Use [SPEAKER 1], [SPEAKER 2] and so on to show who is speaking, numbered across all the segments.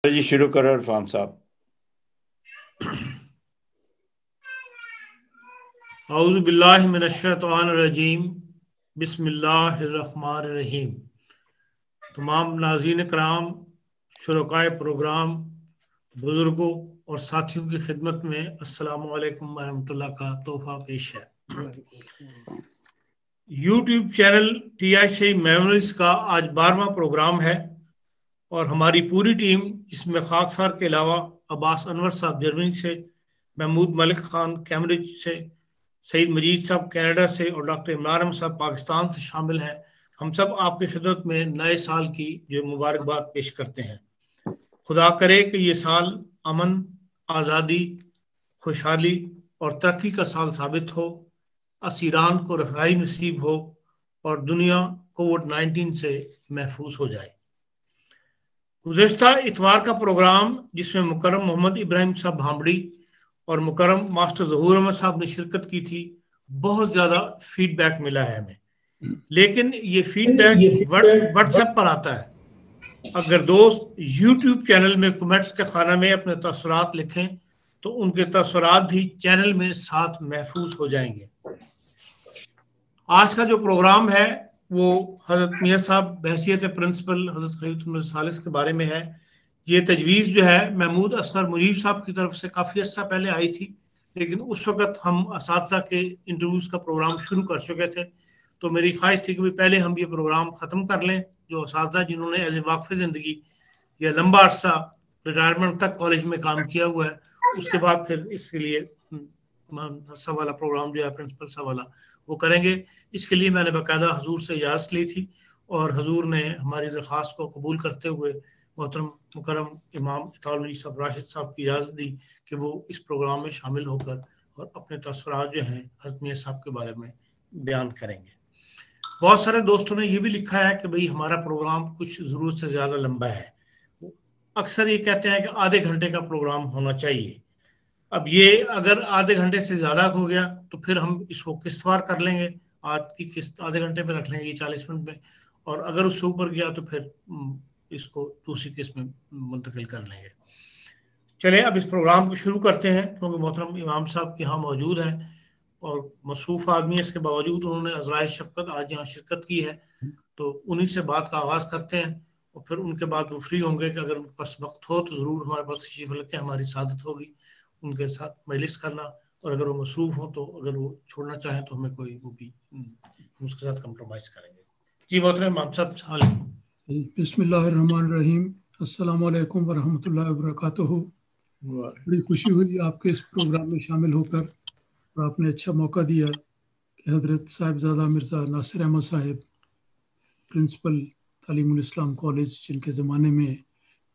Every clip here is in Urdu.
[SPEAKER 1] جی شروع کرو عرفان صاحب۔
[SPEAKER 2] اعوذ باللہ من الشیطان الرجیم، بسم اللہ الرحمن الرحیم۔ تمام ناظرین کرام، شرکائے پروگرام، بزرگوں اور ساتھیوں کی خدمت میں السلام علیکم ورحمۃ اللہ کا تحفہ پیش ہے۔ YouTube channel T I C memories کا آج 12واں پروگرام ہے اور ہماری پوری ٹیم، جس میں خاکسار کے علاوہ عباس انور صاحب جرمنی سے، محمود ملک خان کیمبرج سے، سعید مجید صاحب کینیڈا سے اور ڈاکٹر عمران احمد صاحب پاکستان سے شامل ہیں۔ ہم سب آپ کی خدمت میں نئے سال کی جو مبارکباد پیش کرتے ہیں۔ خدا کرے کہ یہ سال امن، آزادی، خوشحالی اور ترقی کا سال ثابت ہو، اسیران کو رہائی نصیب ہو اور دنیا کووڈ-19 سے محفوظ ہو جائے۔ گزشتہ اتوار کا پروگرام، جس میں مکرم محمد ابراہیم صاحب بھامڑی اور مکرم ماسٹر ظہور احمد صاحب نے شرکت کی تھی، بہت زیادہ فیڈ بیک ملا ہے ہمیں، لیکن یہ فیڈ بیک واٹس ایپ پر آتا ہے۔ اگر دوست یوٹیوب چینل میں کمنٹس کے خانہ میں اپنے تاثرات لکھیں تو ان کے تاثرات بھی چینل میں ساتھ محفوظ ہو جائیں گے۔ آج کا جو پروگرام ہے وہ حضرت میاں صاحب بحیثیت پرنسپل حضرت خلیفۃ المسیح الثالث کے بارے میں ہے۔ یہ تجویز جو ہے محمود اصغر مجیب صاحب کی طرف سے کافی عرصہ پہلے آئی تھی، لیکن اس وقت ہم اساتذہ کے انٹرویوز کا پروگرام شروع کر چکے تھے، تو میری خواہش تھی کہ پہلے ہم یہ پروگرام ختم کر لیں۔ جو اساتذہ جنہوں نے ایز اے واقف زندگی یا لمبا عرصہ ریٹائرمنٹ تک کالج میں کام کیا ہوا ہے، اس کے بعد پھر اس کے لیے حصہ والا پروگرام جو ہے پرنسپل صاحب والا وہ کریں گے۔ اس کے لیے میں نے باقاعدہ حضور سے اجازت لی تھی اور حضور نے ہماری درخواست کو قبول کرتے ہوئے محترم مکرم امام اطاعت المجید صاحب راشد صاحب کی اجازت دی کہ وہ اس پروگرام میں شامل ہو کر اور اپنے تاثرات جو ہیں حضرت میاں صاحب کے بارے میں بیان کریں گے۔ بہت سارے دوستوں نے یہ بھی لکھا ہے کہ بھئی ہمارا پروگرام کچھ ضرورت سے زیادہ لمبا ہے۔ اکثر یہ کہتے ہیں کہ آدھے گھنٹے کا پروگرام ہونا چاہیے۔ اب یہ اگر آدھے گھنٹے سے زیادہ ہو گیا تو پھر ہم اس کو قسط وار کر لیں گے، آج کی قسط آدھے گھنٹے پہ رکھ لیں گے 40 منٹ میں، اور اگر اس سے اوپر گیا تو پھر اس کو دوسری قسط میں منتقل کر لیں گے۔ چلیں اب اس پروگرام کو شروع کرتے ہیں، کیونکہ محترم امام صاحب یہاں موجود ہیں اور مصروف آدمی اس کے باوجود انہوں نے عذرائے شفقت آج یہاں شرکت کی ہے، تو انہی سے بات کا آغاز کرتے ہیں اور پھر ان کے بعد وہ فری ہوں گے کہ اگر ان کے پاس وقت ہو تو ضرور ہمارے پاس تشریف رکھیں، ہماری سعادت ہوگی ان کے ساتھ مجلس کرنا، اور اگر وہ مصروف ہوں تو اگر وہ چھوڑنا چاہیں تو ہمیں کوئی وہ بھی اس کے ساتھ کمپرومائز کریں گے۔ جی محترم امام صاحب السلام علیکم۔
[SPEAKER 3] بسم اللہ الرحمن الرحیم۔ السلام علیکم ورحمۃ اللہ وبرکاتہ۔ بڑی خوشی ہوئی آپ کے اس پروگرام میں شامل ہو کر، اور آپ نے اچھا موقع دیا کہ حضرت صاحبزادہ مرزا ناصر احمد صاحب پرنسپل تعلیم الاسلام کالج، جن کے زمانے میں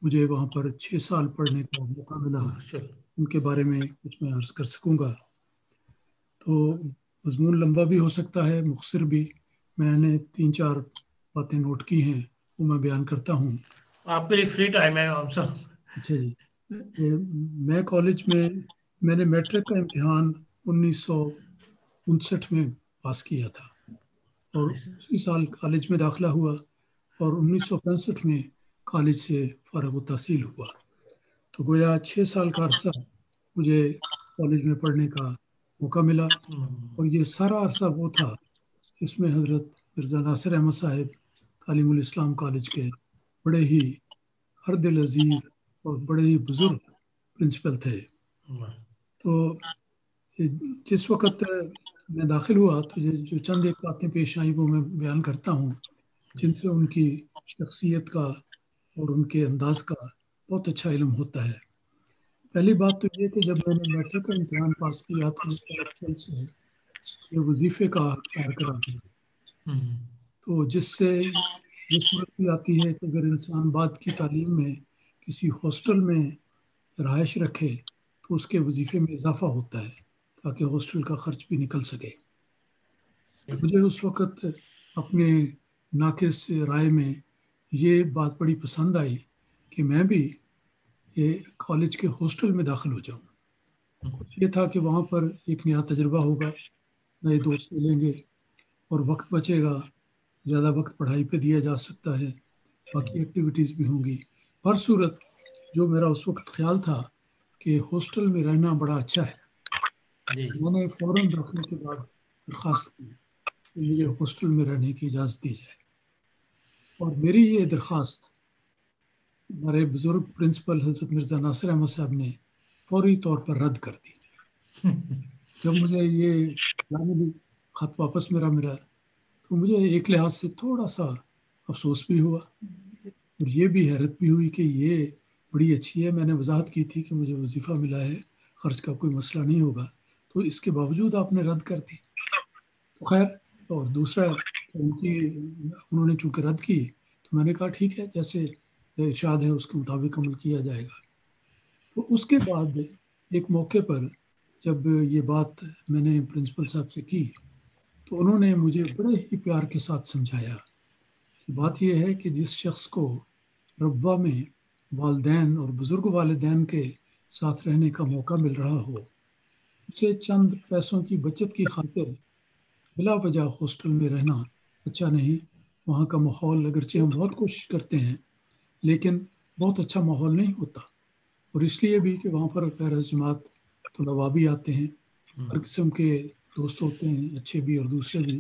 [SPEAKER 3] مجھے وہاں پر 6 سال پڑھنے کا موقع ملا، ان کے بارے میں کچھ میں عرض کر سکوں گا۔ تو مضمون لمبا بھی ہو سکتا ہے، مختصر بھی۔ میں نے 3-4 باتیں نوٹ کی ہیں، وہ میں بیان کرتا ہوں۔
[SPEAKER 2] آپ کے لیے فری ٹائم ہے امام صاحب۔
[SPEAKER 3] اچھا جی، میں کالج میں نے میٹرک کا امتحان 1959 میں پاس کیا تھا اور اسی سال کالج میں داخلہ ہوا، اور 1965 میں کالج سے فارغ التحصیل ہوا۔ تو گویا 6 سال کا عرصہ مجھے کالج میں پڑھنے کا موقع ملا، اور یہ سارا عرصہ وہ تھا جس میں حضرت مرزا ناصر احمد صاحب تعلیم الاسلام کالج کے بڑے ہی ہر دل عزیز اور بڑے ہی بزرگ پرنسپل تھے۔ تو جس وقت میں داخل ہوا تو یہ جو چند ایک باتیں پیش آئیں وہ میں بیان کرتا ہوں، جن سے ان کی شخصیت کا اور ان کے انداز کا بہت اچھا علم ہوتا ہے۔ پہلی بات تو یہ کہ جب میں نے میٹرک کا امتحان پاس کیا تو مجھے سے یہ وظیفے کا اختیار کرا دیا، تو جس سے یہ صورت بھی آتی ہے کہ اگر انسان بعد کی تعلیم میں کسی ہاسٹل میں رہائش رکھے تو اس کے وظیفے میں اضافہ ہوتا ہے تاکہ ہاسٹل کا خرچ بھی نکل سکے۔ مجھے اس وقت اپنے ناقص رائے میں یہ بات بڑی پسند آئی کہ میں بھی کالج کے ہاسٹل میں داخل ہو جاؤں۔ کچھ یہ تھا کہ وہاں پر ایک نیا تجربہ ہوگا، نئے دوست ملیں گے اور وقت بچے گا، زیادہ وقت پڑھائی پہ دیا جا سکتا ہے، باقی ایکٹیویٹیز بھی ہوں گی۔ ہر صورت جو میرا اس وقت خیال تھا کہ ہاسٹل میں رہنا بڑا اچھا ہے، میں نے فوراً داخلے کے بعد درخواست کی کہ مجھے ہاسٹل میں رہنے کی اجازت دی جائے، اور میری یہ درخواست ہمارے بزرگ پرنسپل حضرت مرزا ناصر احمد صاحب نے فوری طور پر رد کر دی۔ جب مجھے یہ ملی خط واپس میرا ملا تو مجھے ایک لحاظ سے تھوڑا سا افسوس بھی ہوا اور یہ بھی حیرت بھی ہوئی کہ یہ بڑی اچھی ہے، میں نے وضاحت کی تھی کہ مجھے وظیفہ ملا ہے، خرچ کا کوئی مسئلہ نہیں ہوگا، تو اس کے باوجود آپ نے رد کر دی۔ تو خیر، اور دوسرا انہوں نے چونکہ رد کی تو میں نے کہا ٹھیک ہے، جیسے ارشاد ہے اس کے مطابق عمل کیا جائے گا۔ تو اس کے بعد ایک موقع پر جب یہ بات میں نے پرنسپل صاحب سے کی تو انہوں نے مجھے بڑے ہی پیار کے ساتھ سمجھایا کہ بات یہ ہے کہ جس شخص کو ربوہ میں والدین اور بزرگ والدین کے ساتھ رہنے کا موقع مل رہا ہو، اسے چند پیسوں کی بچت کی خاطر بلا وجہ ہاسٹل میں رہنا اچھا نہیں۔ وہاں کا ماحول اگرچہ ہم بہت کوشش کرتے ہیں لیکن بہت اچھا ماحول نہیں ہوتا، اور اس لیے بھی کہ وہاں پر غیر از جماعت طلباء بھی آتے ہیں، ہر قسم کے دوست ہوتے ہیں، اچھے بھی اور دوسرے بھی،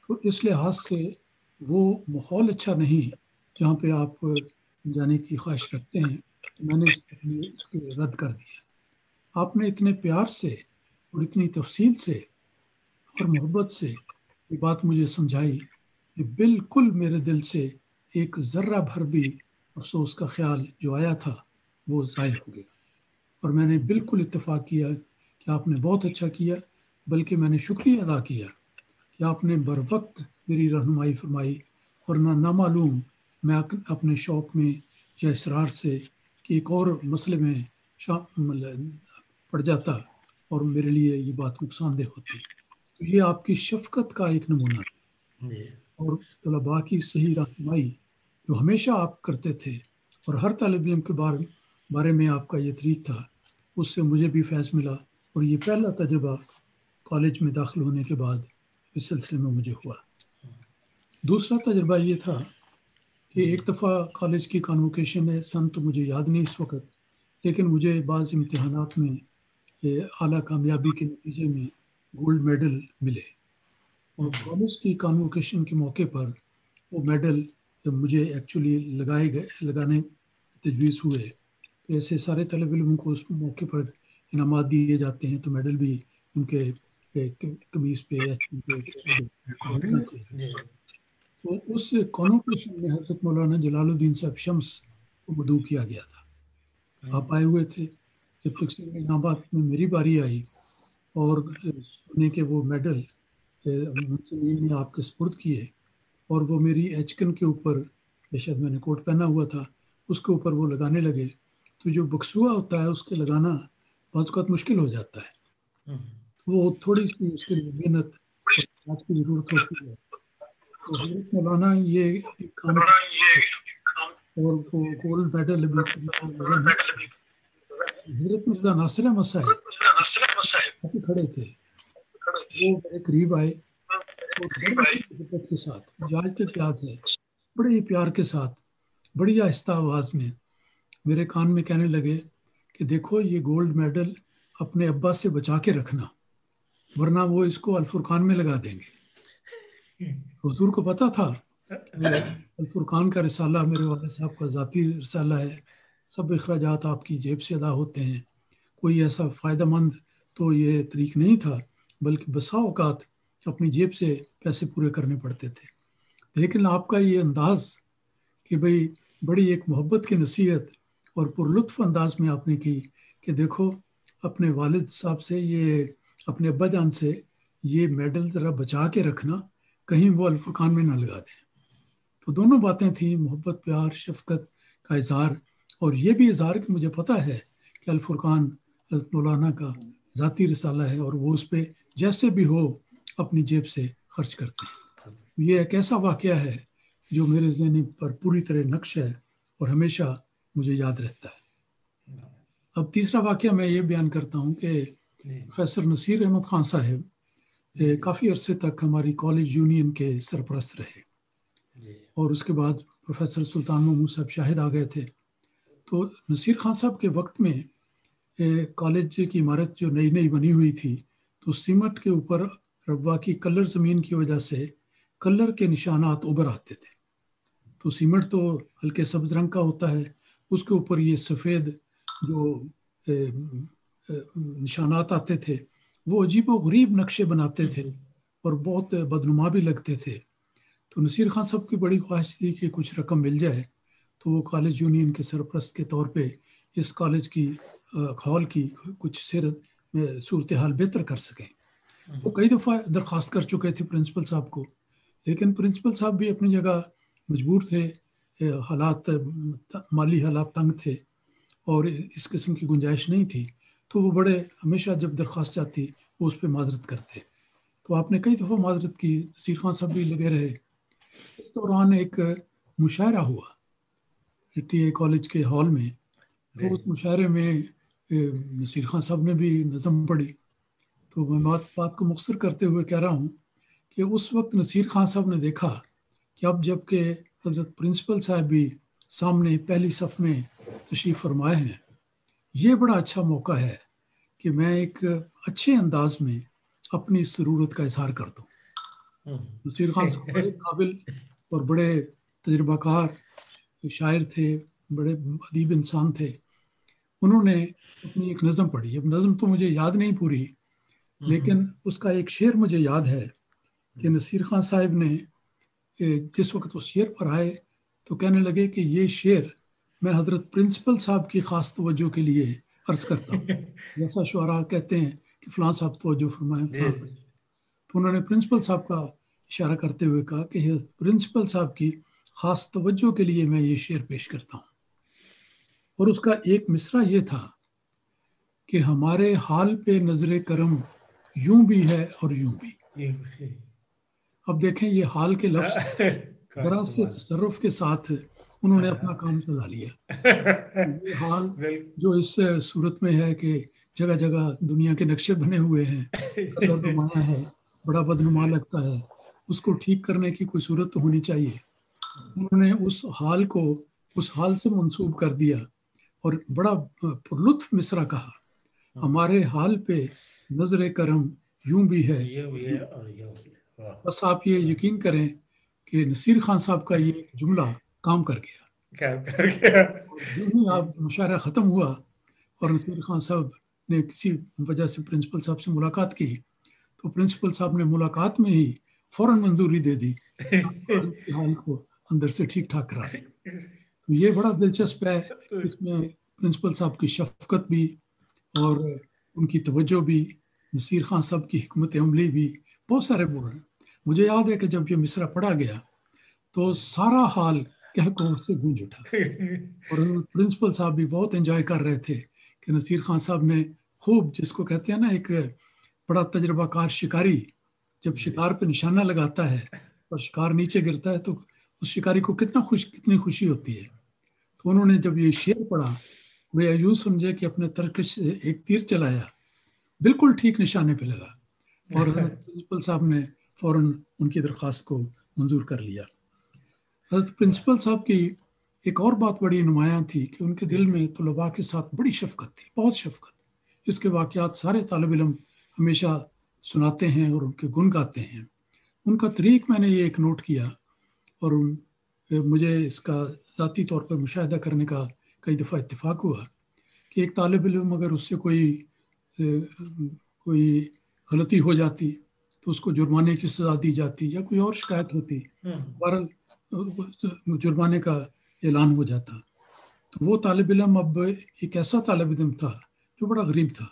[SPEAKER 3] تو اس لحاظ سے وہ ماحول اچھا نہیں جہاں پہ آپ جانے کی خواہش رکھتے ہیں۔ تو میں نے اس کے رد کر دیا۔ آپ نے اتنے پیار سے اور اتنی تفصیل سے اور محبت سے یہ بات مجھے سمجھائی کہ بالکل میرے دل سے ایک ذرہ بھر بھی افسوس کا خیال جو آیا تھا وہ زائل ہو گیا، اور میں نے بالکل اتفاق کیا کہ آپ نے بہت اچھا کیا، بلکہ میں نے شکریہ ادا کیا کہ آپ نے بر وقت میری رہنمائی فرمائی، ورنہ نامعلوم میں اپنے شوق میں یا اصرار سے کہ ایک اور مسئلے میں پڑ جاتا اور میرے لیے یہ بات نقصان دہ ہوتی۔ تو یہ آپ کی شفقت کا ایک نمونہ ہے، اور طلباء کی صحیح رہنمائی جو ہمیشہ آپ کرتے تھے، اور ہر طالب علم کے بارے میں آپ کا یہ طریق تھا، اس سے مجھے بھی فیض ملا، اور یہ پہلا تجربہ کالج میں داخل ہونے کے بعد اس سلسلے میں مجھے ہوا۔ دوسرا تجربہ یہ تھا کہ ایک دفعہ کالج کی کانوکیشن ہے، سن تو مجھے یاد نہیں اس وقت، لیکن مجھے بعض امتحانات میں اعلیٰ کامیابی کے نتیجے میں گولڈ میڈل ملے، اور کالج کی کانوکیشن کے موقع پر وہ میڈل مجھے ایکچولی لگانے تجویز ہوئے کہ ایسے سارے طالب علموں کو اس موقع پر انعامات دیے جاتے ہیں، تو میڈل بھی ان کے قمیص پہ یا ہونا چاہیے۔ تو اس کانوکیشن میں حضرت مولانا جلال الدین صاحب شمس کو مدعو کیا گیا تھا، آپ آئے ہوئے تھے۔ جب تقسیم انعامات میں میری باری آئی اور سنے کہ وہ میڈل منظمین نے آپ کے سپرد کیے، اور وہ میری ایچکن کے اوپر، شاید میں نے کوٹ پہنا ہوا تھا، اس کے اوپر وہ لگانے لگے، تو جو بکسوا ہوتا ہے اس کے لگانا بعض اوقات مشکل ہو جاتا ہے، تو وہ تھوڑی سی اس کے لیے محنت کی ضرورت ہوتی ہے۔ تو حضرت مولانا یہ کام اور وہ گولڈ میڈل حضرت مرزا ناصر احمد صاحب کھڑے تھے، وہ میرے قریب آئے اور بڑی محبت کے ساتھ، مجھے آج تک یاد ہے، بڑے ہی پیار کے ساتھ بڑی آہستہ آواز میں میرے کان میں کہنے لگے کہ دیکھو یہ گولڈ میڈل اپنے ابا سے بچا کے رکھنا، ورنہ وہ اس کو الفرقان میں لگا دیں گے۔ حضور کو پتا تھا کہ الفرقان کا رسالہ میرے والد صاحب کا ذاتی رسالہ ہے، سب اخراجات آپ کی جیب سے ادا ہوتے ہیں، کوئی ایسا فائدہ مند تو یہ طریق نہیں تھا، بلکہ بسا اوقات اپنی جیب سے پیسے پورے کرنے پڑتے تھے۔ لیکن آپ کا یہ انداز کہ بھئی بڑی ایک محبت کی نصیحت اور پر لطف انداز میں آپ نے کی کہ دیکھو اپنے والد صاحب سے، یہ اپنے ابا جان سے یہ میڈل ذرا بچا کے رکھنا، کہیں وہ الفرقان میں نہ لگا دیں۔ تو دونوں باتیں تھیں، محبت، پیار، شفقت کا اظہار، اور یہ بھی اظہار کہ مجھے پتہ ہے کہ الفرقان حضرت مولانا کا ذاتی رسالہ ہے اور وہ اس پہ جیسے بھی ہو اپنی جیب سے خرچ کرتے ہیں۔ یہ ایک ایسا واقعہ ہے جو میرے ذہن پر پوری طرح نقش ہے اور ہمیشہ مجھے یاد رہتا ہے۔ اب تیسرا واقعہ میں یہ بیان کرتا ہوں کہ پروفیسر نصیر احمد خان صاحب کافی عرصے تک ہماری کالج یونین کے سرپرست رہے، اور اس کے بعد پروفیسر سلطان محمود صاحب شاہد آ گئے تھے، تو نصیر خان صاحب کے وقت میں کالج کی عمارت جو نئی نئی بنی ہوئی تھی تو سیمٹ کے اوپر ربوا کی کلر زمین کی وجہ سے کلر کے نشانات ابھر آتے تھے. تو سیمٹ تو ہلکے سبز رنگ کا ہوتا ہے، اس کے اوپر یہ سفید جو نشانات آتے تھے وہ عجیب و غریب نقشے بناتے تھے اور بہت بدنما بھی لگتے تھے. تو نصیر خان صاحب کی بڑی خواہش تھی کہ کچھ رقم مل جائے تو وہ کالج یونین کے سرپرست کے طور پہ اس کالج کی ہال کی کچھ صورتحال بہتر کر سکیں. وہ کئی دفعہ درخواست کر چکے تھے پرنسپل صاحب کو، لیکن پرنسپل صاحب بھی اپنی جگہ مجبور تھے، مالی حالات تنگ تھے اور اس قسم کی گنجائش نہیں تھی. تو وہ بڑے ہمیشہ جب درخواست جاتی وہ اس پہ معذرت کرتے. تو آپ نے کئی دفعہ معذرت کی، نصیر خان صاحب بھی لگے رہے. اس دوران ایک مشاعرہ ہوا ٹی اے کالج کے ہال میں. تو اس مشاعرے میں نصیر خان صاحب نے بھی نظم پڑھی. تو میں بات کو مختصر کرتے ہوئے کہہ رہا ہوں کہ اس وقت نصیر خان صاحب نے دیکھا کہ اب جب کہ حضرت پرنسپل صاحب بھی سامنے پہلی صف میں تشریف فرمائے ہیں، یہ بڑا اچھا موقع ہے کہ میں ایک اچھے انداز میں اپنی ضرورت کا اظہار کر دوں. نصیر خان صاحب بڑے قابل اور بڑے تجربہ کار شاعر تھے، بڑے ادیب انسان تھے. انہوں نے اپنی ایک نظم پڑھی. اب نظم تو مجھے یاد نہیں پوری، لیکن اس کا ایک شعر مجھے یاد ہے کہ نصیر خان صاحب نے جس وقت وہ شعر پر آئے تو کہنے لگے کہ یہ شعر میں حضرت پرنسپل صاحب کی خاص توجہ کے لیے عرض کرتا ہوں. جیسا شعراء کہتے ہیں کہ فلاں صاحب توجہ فرمائیں فلاں. تو انہوں نے پرنسپل صاحب کا اشارہ کرتے ہوئے کہا کہ پرنسپل صاحب کی خاص توجہ کے لیے میں یہ شعر پیش کرتا ہوں. اور اس کا ایک مصرع یہ تھا کہ ہمارے حال پہ نظر کرم یوں بھی ہے اور یوں بھی. اب دیکھیں یہ حال کے لفظ ذرا سے تصرف کے ساتھ انہوں نے اپنا کام چلا لیا. یہ حال جو اس صورت میں ہے کہ جگہ جگہ دنیا کے نقشے بنے ہوئے ہیں، قدر نمایاں ہے، بڑا بدنما لگتا ہے، اس کو ٹھیک کرنے کی کوئی صورت تو ہونی چاہیے. انہوں نے اس حال کو اس حال سے منسوب کر دیا اور بڑا پرلطف مصرع کہا، ہمارے حال پہ نظر کرم یوں بھی ہے. بس آپ یہ یقین کریں کہ نصیر خان صاحب کا یہ جملہ کام کر گیا. جو ہی آپ مشاعرہ ختم ہوا اور نصیر خان صاحب نے کسی وجہ سے پرنسپل صاحب سے ملاقات کی تو پرنسپل صاحب نے ملاقات میں ہی فوراً منظوری دے دی حال کو اندر سے ٹھیک ٹھاک کرا دیں. تو یہ بڑا دلچسپ ہے، اس میں پرنسپل صاحب کی شفقت بھی اور ان کی توجہ بھی، نصیر خان صاحب کی حکمت عملی بھی، بہت سارے بول ہیں. مجھے یاد ہے کہ جب یہ مصرع پڑھا گیا تو سارا حال کہکوں سے گونج اٹھا اور پرنسپل صاحب بھی بہت انجوائے کر رہے تھے کہ نصیر خان صاحب نے خوب، جس کو کہتے ہیں نا ایک بڑا تجربہ کار شکاری جب شکار پہ نشانہ لگاتا ہے اور شکار نیچے گرتا ہے تو اس شکاری کو کتنی خوشی ہوتی ہے. تو انہوں نے جب یہ شعر پڑھا وہ یوں سمجھے کہ اپنے ترکش سے ایک تیر چلایا، بالکل ٹھیک نشانے پہ لگا اور پرنسپل صاحب نے فوراً ان کی درخواست کو منظور کر لیا. حضرت پرنسپل صاحب کی ایک اور بات بڑی نمایاں تھی کہ ان کے دل میں طلباء کے ساتھ بڑی شفقت تھی، بہت شفقت. اس کے واقعات سارے طالب علم ہمیشہ سناتے ہیں اور ان کے گن گاتے ہیں. ان کا طریق میں نے یہ ایک نوٹ کیا اور مجھے اس کا ذاتی طور پر مشاہدہ کرنے کا کئی دفعہ اتفاق ہوا کہ ایک طالب علم اگر اس سے کوئی غلطی ہو جاتی تو اس کو جرمانے کی سزا دی جاتی یا کوئی اور شکایت ہوتی، بہرحال جرمانے کا اعلان ہو جاتا. تو وہ طالب علم اب ایک ایسا طالب علم تھا جو بڑا غریب تھا،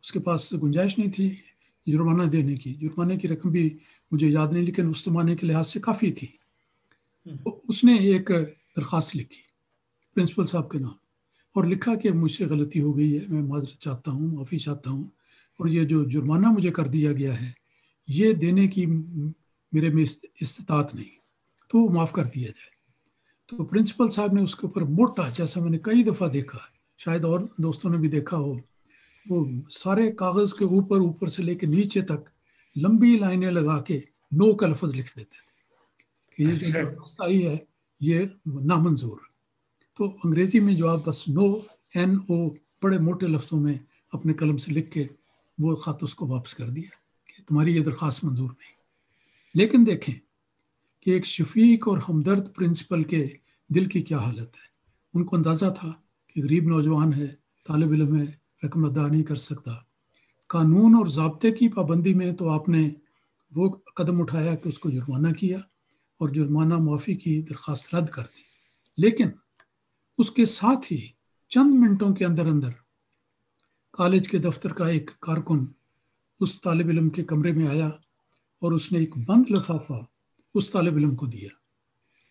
[SPEAKER 3] اس کے پاس گنجائش نہیں تھی جرمانہ دینے کی. جرمانے کی رقم بھی مجھے یاد نہیں، لیکن اس زمانے کے لحاظ سے کافی تھی. تو اس نے ایک درخواست لکھی پرنسپل صاحب کے نام اور لکھا کہ مجھ سے غلطی ہو گئی ہے، میں معذرت چاہتا ہوں، معافی چاہتا ہوں، اور یہ جو جرمانہ مجھے کر دیا گیا ہے یہ دینے کی میرے میں استطاعت نہیں، تو وہ معاف کر دیا جائے. تو پرنسپل صاحب نے اس کے اوپر موٹا، جیسا میں نے کئی دفعہ دیکھا، شاید اور دوستوں نے بھی دیکھا ہو، وہ سارے کاغذ کے اوپر سے لے کے نیچے تک لمبی لائنیں لگا کے نو کا لفظ لکھ دیتے تھے کہ یہ جو درخواست آئی ہے یہ نامنظور. تو انگریزی میں جو آپ بس NO بڑے موٹے لفظوں میں اپنے قلم سے لکھ کے وہ خط اس کو واپس کر دیا کہ تمہاری یہ درخواست منظور نہیں. لیکن دیکھیں کہ ایک شفیق اور ہمدرد پرنسپل کے دل کی کیا حالت ہے. ان کو اندازہ تھا کہ غریب نوجوان ہے، طالب علم ہے، رقم ادا نہیں کر سکتا. قانون اور ضابطے کی پابندی میں تو آپ نے وہ قدم اٹھایا کہ اس کو جرمانہ کیا اور جرمانہ معافی کی درخواست رد کر دی. لیکن اس کے ساتھ ہی چند منٹوں کے اندر اندر کالج کے دفتر کا ایک کارکن اس طالب علم کے کمرے میں آیا اور اس نے ایک بند لفافہ اس طالب علم کو دیا.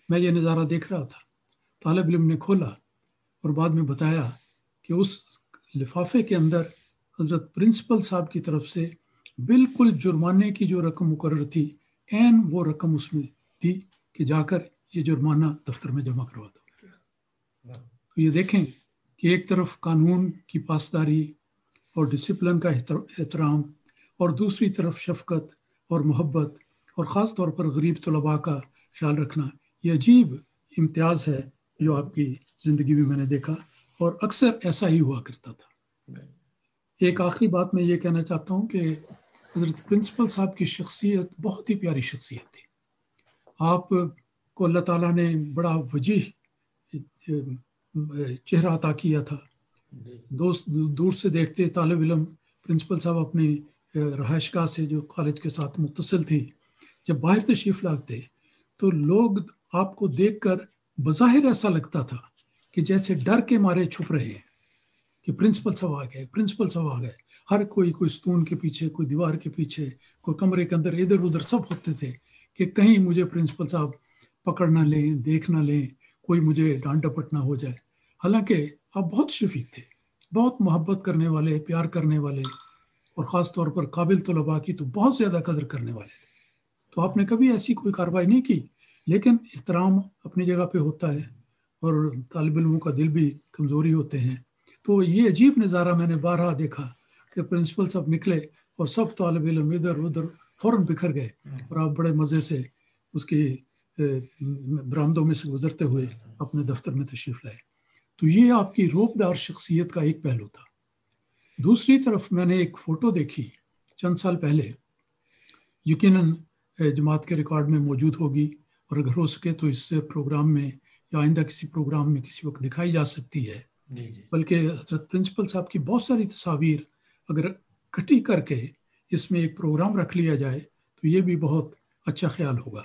[SPEAKER 3] میں یہ نظارہ دیکھ رہا تھا. طالب علم نے کھولا اور بعد میں بتایا کہ اس لفافے کے اندر حضرت پرنسپل صاحب کی طرف سے بالکل جرمانے کی جو رقم مقرر تھی عین وہ رقم اس میں تھی کہ جا کر یہ جرمانہ دفتر میں جمع کروا دو. تو یہ دیکھیں کہ ایک طرف قانون کی پاسداری اور ڈسپلن کا احترام اور دوسری طرف شفقت اور محبت اور خاص طور پر غریب طلباء کا خیال رکھنا. یہ عجیب امتیاز ہے جو آپ کی زندگی میں میں نے دیکھا اور اکثر ایسا ہی ہوا کرتا تھا. ایک آخری بات میں یہ کہنا چاہتا ہوں کہ حضرت پرنسپل صاحب کی شخصیت بہت ہی پیاری شخصیت تھی. آپ کو اللہ تعالیٰ نے بڑا وجیح چہرہ عطا کیا تھا. دوست دور سے دیکھتے طالب علم پرنسپل صاحب اپنی رہائش گاہ سے جو کالج کے ساتھ متصل تھی جب باہر تشریف لاتے تو لوگ آپ کو دیکھ کر بظاہر ایسا لگتا تھا کہ جیسے ڈر کے مارے چھپ رہے ہیں کہ پرنسپل صاحب آ گئے، پرنسپل صاحب آ گئے. ہر کوئی ستون کے پیچھے، کوئی دیوار کے پیچھے، کوئی کمرے کے اندر ادھر ادھر سب ہوتے تھے کہ کہیں مجھے پرنسپل صاحب پکڑ نہ لیں، دیکھ نہ لیں، کوئی مجھے ڈانٹ ڈپٹ نہ ہو جائے. حالانکہ آپ بہت شفیق تھے، بہت محبت کرنے والے، پیار کرنے والے اور خاص طور پر قابل طلباء کی تو بہت زیادہ قدر کرنے والے تھے. تو آپ نے کبھی ایسی کوئی کارروائی نہیں کی، لیکن احترام اپنی جگہ پہ ہوتا ہے اور طالب علموں کا دل بھی کمزوری ہوتے ہیں. تو یہ عجیب نظارہ میں نے بارہا دیکھا کہ پرنسپل صاحب نکلے اور سب طالب علم ادھر ادھر فوراً بکھر گئے اور آپ بڑے مزے سے اس کی برآمدوں میں سے گزرتے ہوئے اپنے دفتر میں تشریف لائے. تو یہ آپ کی روبدار شخصیت کا ایک پہلو تھا. دوسری طرف میں نے ایک فوٹو دیکھی چند سال پہلے، یقیناً جماعت کے ریکارڈ میں موجود ہوگی اور اگر ہو سکے تو اس پروگرام میں یا آئندہ کسی پروگرام میں کسی وقت دکھائی جا سکتی ہے. بلکہ حضرت پرنسپل صاحب کی بہت ساری تصاویر اگر اکٹھی کر کے اس میں ایک پروگرام رکھ لیا جائے تو یہ بھی بہت اچھا خیال ہوگا.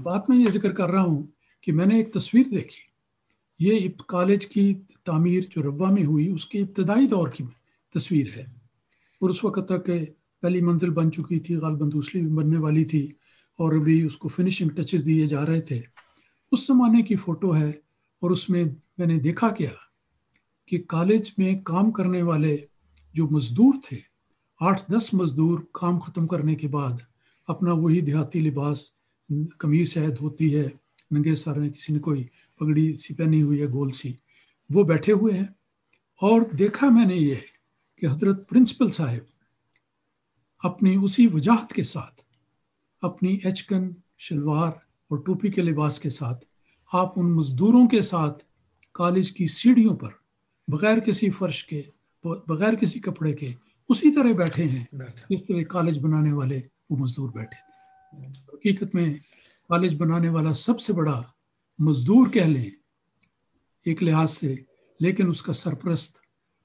[SPEAKER 3] بات میں یہ ذکر کر رہا ہوں کہ میں نے ایک تصویر دیکھی. یہ کالج کی تعمیر جو روا میں ہوئی اس کے ابتدائی دور کی تصویر ہے اور اس وقت تک پہلی منزل بن چکی تھی، غالباً دوسری بننے والی تھی اور ابھی اس کو فنیشنگ ٹچز دیے جا رہے تھے. اس زمانے کی فوٹو ہے اور اس میں نے دیکھا کیا کہ کالج میں کام کرنے والے جو مزدور تھے 8-10 مزدور کام ختم کرنے کے بعد اپنا وہی دیہاتی لباس، قمیص ہے، دھوتی ہے، ننگے سر ہیں، کسی نے کوئی پگڑی سی پہنی ہوئی ہے گول سی، وہ بیٹھے ہوئے ہیں. اور دیکھا میں نے یہ کہ حضرت پرنسپل صاحب اپنی اسی وجاہت کے ساتھ، اپنی ایچکن شلوار اور ٹوپی کے لباس کے ساتھ آپ ان مزدوروں کے ساتھ کالج کی سیڑھیوں پر بغیر کسی فرش کے، بغیر کسی کپڑے کے اسی طرح بیٹھے ہیں جس طرح کالج بنانے والے وہ مزدور بیٹھے تھے. حقیقت میں کالج بنانے والا سب سے بڑا مزدور کہہ لیں ایک لحاظ سے، لیکن اس کا سرپرست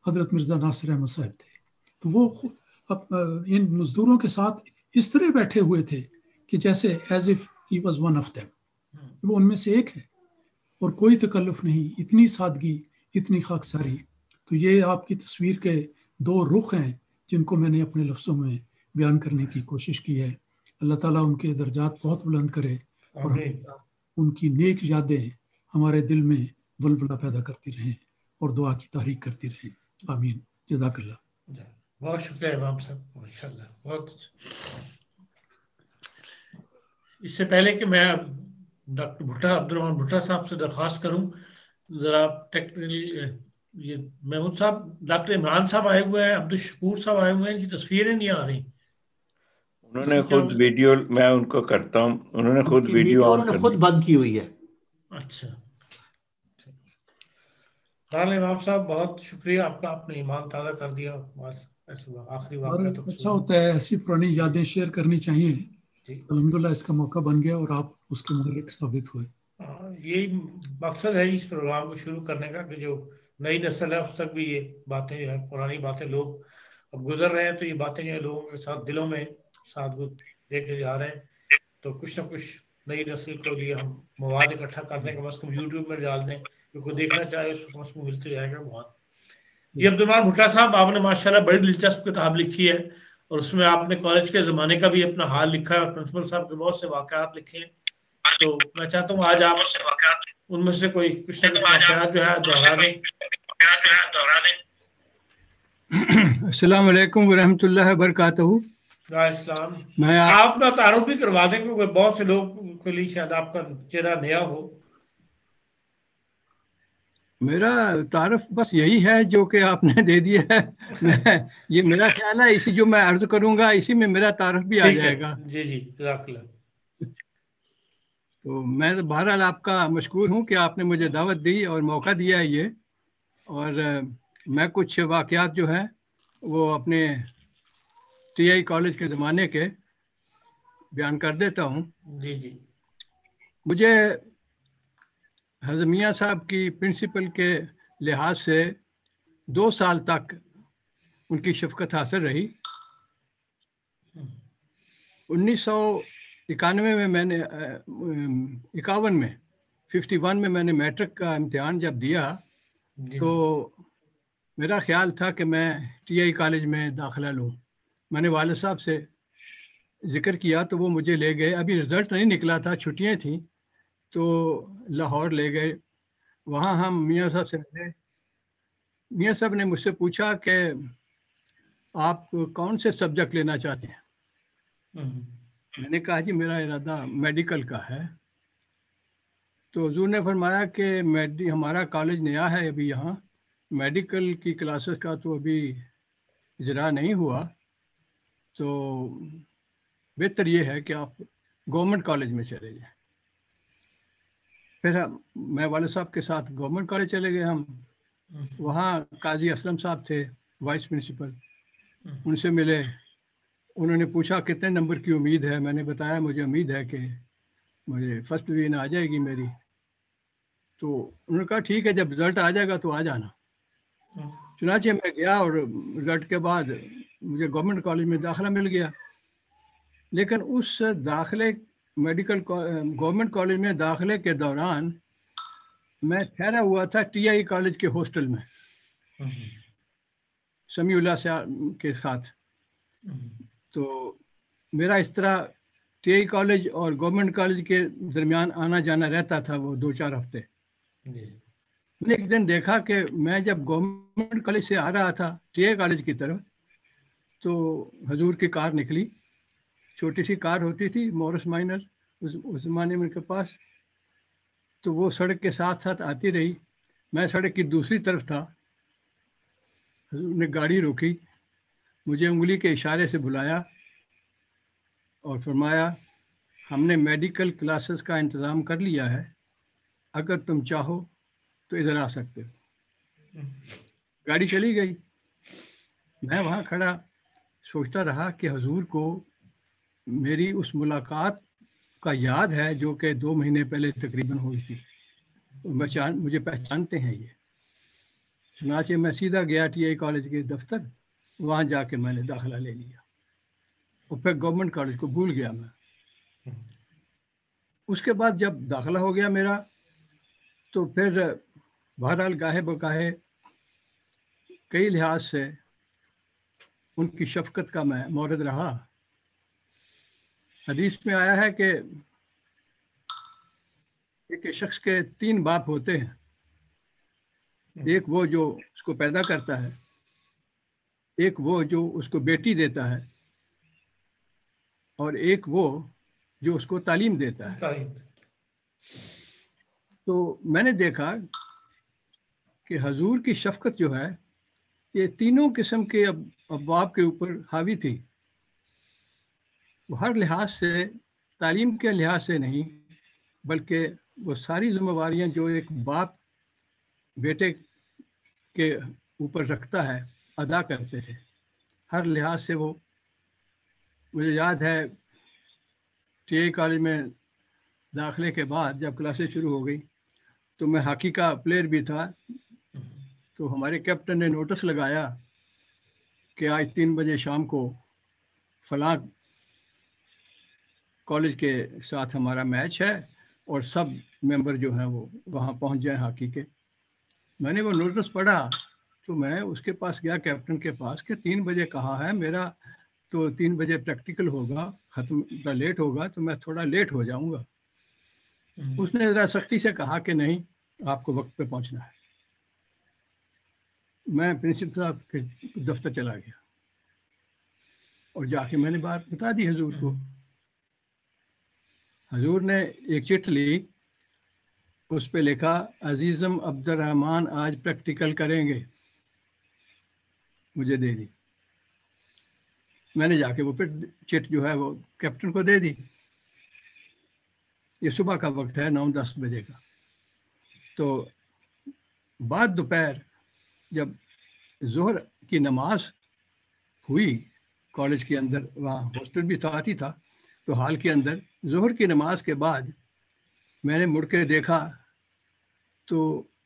[SPEAKER 3] حضرت مرزا ناصر احمد صاحب تھے. تو وہ ان مزدوروں کے ساتھ اس طرح بیٹھے ہوئے تھے کہ جیسے as if he was one of them, وہ ان میں سے ایک ہے اور کوئی تکلف نہیں، اتنی سادگی، اتنی خاکساری. تو یہ آپ کی تصویر کے دو رخ ہیں جن کو میں نے اپنے لفظوں میں بیان کرنے کی کوشش کی ہے. اللہ تعالیٰ ان کے درجات بہت بلند کرے اور ان کی نیک یادیں ہمارے دل میں ولولہ پیدا کرتی رہیں اور دعا کی تحریک کرتی رہیں. آمین. جزاک اللہ.
[SPEAKER 2] بہت شکریہ امام صاحب، ماشاء اللہ. بہت اس سے پہلے کہ میں ڈاکٹر بھٹا، عبدالرحمان بھٹا صاحب سے درخواست کروں ذرا ٹیکنیکلی، یہ محمود صاحب، ڈاکٹر عمران صاحب آئے ہوئے ہیں، عبدالشکور صاحب آئے ہوئے ہیں، ان کی تصویریں نہیں آ رہی.
[SPEAKER 1] انہوں نے خود ویڈیو، میں ان کو کرتا ہوں، انہوں نے خود ویڈیو آن
[SPEAKER 4] خود بند کی ہوئی ہے.
[SPEAKER 2] اچھا دار امام صاحب بہت شکریہ آپ کا، آپ نے ایمان تازہ کر دیا. بس ایسا آخری
[SPEAKER 3] اور
[SPEAKER 2] واقعہ تو
[SPEAKER 3] اچھا ہوتا ہے، ایسی پرانی یادیں شیئر کرنی چاہیے.
[SPEAKER 2] جی
[SPEAKER 3] الحمدللہ اس کا موقع بن گیا اور آپ اس کے محرک ثابت ہوئے.
[SPEAKER 2] یہی مقصد ہے اس پروگرام کو شروع کرنے کا، کہ جو نئی نسل ہے اس تک بھی یہ باتیں جو ہے، پرانی باتیں لوگ اب گزر رہے ہیں تو یہ باتیں جو ہے لوگوں کے ساتھ دلوں میں ساتھ دے کے جا رہے ہیں. تو کچھ نہ کچھ نئی نسل کو لیے ہم مواد اکٹھا کر دیں، کم از کم یوٹیوب میں ڈال دیں، جو کوئی دیکھنا چاہے اس کو کم از کم ملتے جائے گا بہت. جی عبدالرحمان بھٹا صاحب، آپ نے ماشاءاللہ بڑی دلچسپ کتاب لکھی ہے، اور اس میں آپ نے کالج کے زمانے کا بھی اپنا حال لکھا ہے، اور پرنسپل صاحب کے بہت سے واقعات لکھے ہیں. تو میں چاہتا ہوں آج آپ ان میں سے کوئی کچھ نہ کچھ واقعات جو ہے دوہرا دیں.
[SPEAKER 4] السلام علیکم ورحمۃ اللہ وبرکاتہ.
[SPEAKER 2] السلام.
[SPEAKER 4] میں
[SPEAKER 2] آپ اپنا تعارف بھی کروا دیں، کیونکہ بہت سے لوگ کے لیے شاید آپ کا چہرہ نیا ہو.
[SPEAKER 4] میرا تعارف بس یہی ہے جو کہ آپ نے دے دیا ہے. میں یہ میرا خیال ہے، اسی جو میں عرض کروں گا اسی میں میرا تعارف بھی آ
[SPEAKER 2] ٹھیک ہے.
[SPEAKER 4] جائے گا.
[SPEAKER 2] جی جی جزاک اللہ.
[SPEAKER 4] تو میں بہرحال آپ کا مشکور ہوں کہ آپ نے مجھے دعوت دی اور موقع دیا ہے یہ. اور میں کچھ واقعات جو ہیں وہ اپنے ٹی آئی کالج کے زمانے کے بیان کر دیتا ہوں.
[SPEAKER 2] جی جی.
[SPEAKER 4] مجھے حضرت میاں صاحب کی پرنسپل کے لحاظ سے 2 سال تک ان کی شفقت حاصل رہی. 1991 میں میں نے 51 میں 51 میں میں نے میٹرک کا امتحان جب دیا تو میرا خیال تھا کہ میں ٹی آئی کالج میں داخلہ لوں. میں نے والد صاحب سے ذکر کیا تو وہ مجھے لے گئے. ابھی رزلٹ نہیں نکلا تھا، چھٹیاں تھیں، تو لاہور لے گئے. وہاں ہم میاں صاحب سے ملے. میاں صاحب نے مجھ سے پوچھا کہ آپ کون سے سبجیکٹ لینا چاہتے ہیں. میں نے کہا جی میرا ارادہ میڈیکل کا ہے. تو حضور نے فرمایا کہ ہمارا کالج نیا ہے ابھی، یہاں میڈیکل کی کلاسز کا تو ابھی اجرا نہیں ہوا، تو بہتر یہ ہے کہ آپ گورنمنٹ کالج میں چلے جائیں. پھر میں والد صاحب کے ساتھ گورنمنٹ کالج چلے گئے. ہم وہاں قاضی اسلم صاحب تھے وائس پرنسپل، ان سے ملے. انہوں نے پوچھا کتنے نمبر کی امید ہے. میں نے بتایا مجھے امید ہے کہ مجھے فرسٹ ڈویژن آ جائے گی میری. تو انہوں نے کہا ٹھیک ہے، جب رزلٹ آ جائے گا تو آ جانا. چنانچہ میں گیا اور رزلٹ کے بعد مجھے گورنمنٹ کالج میں داخلہ مل گیا. لیکن اس داخلے گورنمنٹ کالج میں داخلے کے دوران میں ٹھہرا ہوا تھا ٹی آئی کالج کے ہاسٹل میں سمیع اللہ کے ساتھ. تو میرا اس طرح ٹی آئی کالج اور گورنمنٹ کالج کے درمیان آنا جانا رہتا تھا وہ 2-4 ہفتے. میں نے ایک دن دیکھا کہ میں جب گورنمنٹ کالج سے آ رہا تھا ٹی آئی کالج کی طرف، تو حضور کی کار نکلی. چھوٹی سی کار ہوتی تھی مورس مائنر اس زمانے میں ان کے پاس. تو وہ سڑک کے ساتھ ساتھ آتی رہی. میں سڑک کی دوسری طرف تھا. حضور نے گاڑی روکی، مجھے انگلی کے اشارے سے بلایا اور فرمایا ہم نے میڈیکل کلاسز کا انتظام کر لیا ہے، اگر تم چاہو تو ادھر آ سکتے ہو. گاڑی چلی گئی. میں وہاں کھڑا سوچتا رہا کہ حضور کو میری اس ملاقات کا یاد ہے جو کہ 2 مہینے پہلے تقریباً ہوئی تھی. مجھے پہچانتے ہیں یہ. چنانچہ میں سیدھا گیا ٹی آئی کالج کے دفتر. وہاں جا کے میں نے داخلہ لے لیا اور پھر گورنمنٹ کالج کو بھول گیا میں. اس کے بعد جب داخلہ ہو گیا میرا، تو پھر بہرحال گاہے بگاہے کئی لحاظ سے ان کی شفقت کا میں مورد رہا. حدیث میں آیا ہے کہ ایک شخص کے 3 باپ ہوتے ہیں. ایک وہ جو اس کو پیدا کرتا ہے، ایک وہ جو اس کو بیٹی دیتا ہے، اور ایک وہ جو اس کو تعلیم دیتا ہے. تو میں نے دیکھا کہ حضور کی شفقت جو ہے یہ تینوں قسم کے ابواب کے اوپر حاوی تھی. وہ ہر لحاظ سے، تعلیم کے لحاظ سے نہیں، بلکہ وہ ساری ذمہ داریاں جو ایک باپ بیٹے کے اوپر رکھتا ہے ادا کرتے تھے. ہر لحاظ سے وہ, مجھے یاد ہے ٹی آئی کالج میں داخلے کے بعد جب کلاسیں شروع ہو گئی تو میں ہاکی کا پلیئر بھی تھا. تو ہمارے کیپٹن نے نوٹس لگایا کہ آج 3 بجے شام کو فلاں کالج کے ساتھ ہمارا میچ ہے اور سب ممبر جو ہیں وہ وہاں پہنچ جائیں ہاکی کے. میں نے وہ نوٹس پڑھا تو میں اس کے پاس گیا, کیپٹن کے پاس, کہ 3 بجے کہا ہے, میرا تو 3 بجے پریکٹیکل ہوگا, ختم لیٹ ہوگا تو میں تھوڑا لیٹ ہو جاؤں گا. اس نے ذرا سختی سے کہا کہ نہیں, آپ کو وقت پہ پہنچنا ہے. میں پرنسپل صاحب کے دفتر چلا گیا اور جا کے میں نے بات بتا دی حضور کو. حضور نے ایک چٹ لی, اس پہ لکھا عزیزم عبد الرحمن آج پریکٹیکل کریں گے, مجھے دے دی. میں نے جا کے وہ پھر چٹ جو ہے وہ کیپٹن کو دے دی. یہ صبح کا وقت ہے, 9-10 بجے کا. تو بعد دوپہر جب ظہر کی نماز ہوئی کالج کے اندر, وہاں ہاسٹل بھی ساتھ ہی تھا, تو ہال کے اندر ظہر کی نماز کے بعد میں نے مڑ کے دیکھا تو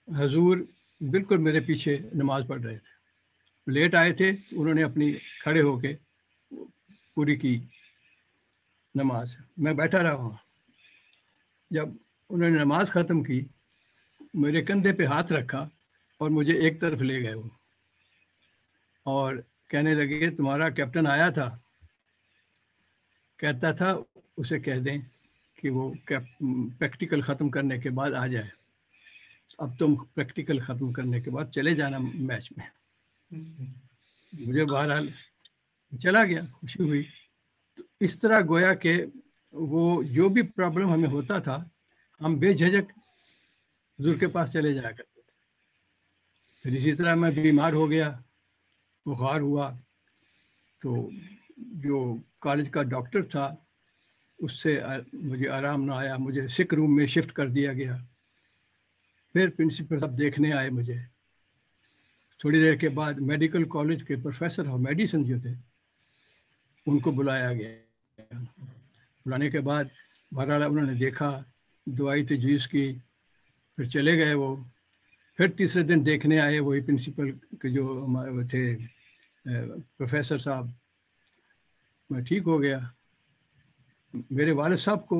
[SPEAKER 4] حضور بالکل میرے پیچھے نماز پڑھ رہے تھے. لیٹ آئے تھے, انہوں نے اپنی کھڑے ہو کے پوری کی نماز. میں بیٹھا رہا وہاں. جب انہوں نے نماز ختم کی, میرے کندھے پہ ہاتھ رکھا اور مجھے ایک طرف لے گئے وہ, اور کہنے لگے تمہارا کیپٹن آیا تھا, کہتا تھا اسے کہہ دیں کہ وہ پریکٹیکل ختم کرنے کے بعد آ جائے. اب تم پریکٹیکل ختم کرنے کے بعد چلے جانا میچ میں. مجھے بہرحال چلا گیا, خوشی ہوئی. تو اس طرح گویا کہ وہ جو بھی پرابلم ہمیں ہوتا تھا ہم بے جھجک حضور کے پاس چلے جایا کرتے تھے. پھر اسی طرح میں بیمار ہو گیا, بخار ہوا, تو جو کالج کا ڈاکٹر تھا اس سے مجھے آرام نہ آیا, مجھے سک روم میں شفٹ کر دیا گیا. پھر پرنسپل صاحب دیکھنے آئے مجھے. تھوڑی دیر کے بعد میڈیکل کالج کے پروفیسر اور میڈیسن جو تھے ان کو بلایا گیا. بلانے کے بعد بہرحال انہوں نے دیکھا, دوائی تجویز کی, پھر چلے گئے وہ. پھر تیسرے دن دیکھنے آئے وہی پرنسپل کے جو ہمارے تھے پروفیسر صاحب. میں ٹھیک ہو گیا. میرے والد صاحب کو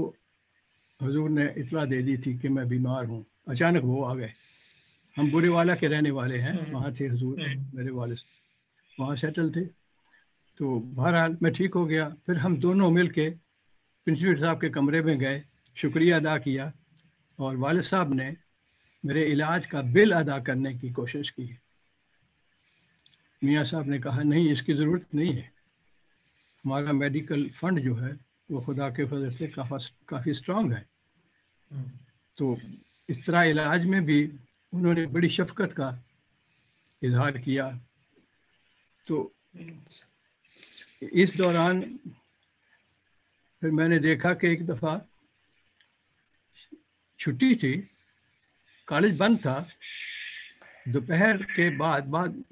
[SPEAKER 4] حضور نے اطلاع دے دی تھی کہ میں بیمار ہوں. اچانک وہ آ گئے. ہم بورے والا کے رہنے والے ہیں, وہاں تھے حضور, میرے والد صاحب وہاں سیٹل تھے. تو بہرحال میں ٹھیک ہو گیا. پھر ہم دونوں مل کے پرنسپل صاحب کے کمرے میں گئے, شکریہ ادا کیا, اور والد صاحب نے میرے علاج کا بل ادا کرنے کی کوشش کی. میاں صاحب نے کہا نہیں, اس کی ضرورت نہیں ہے, ہمارا میڈیکل فنڈ جو ہے وہ خدا کے فضل سے کافی اسٹرانگ ہے. تو اس طرح علاج میں بھی انہوں نے بڑی شفقت کا اظہار کیا. تو اس دوران پھر میں نے دیکھا کہ ایک دفعہ چھٹی تھی, کالج بند تھا, دوپہر کے بعد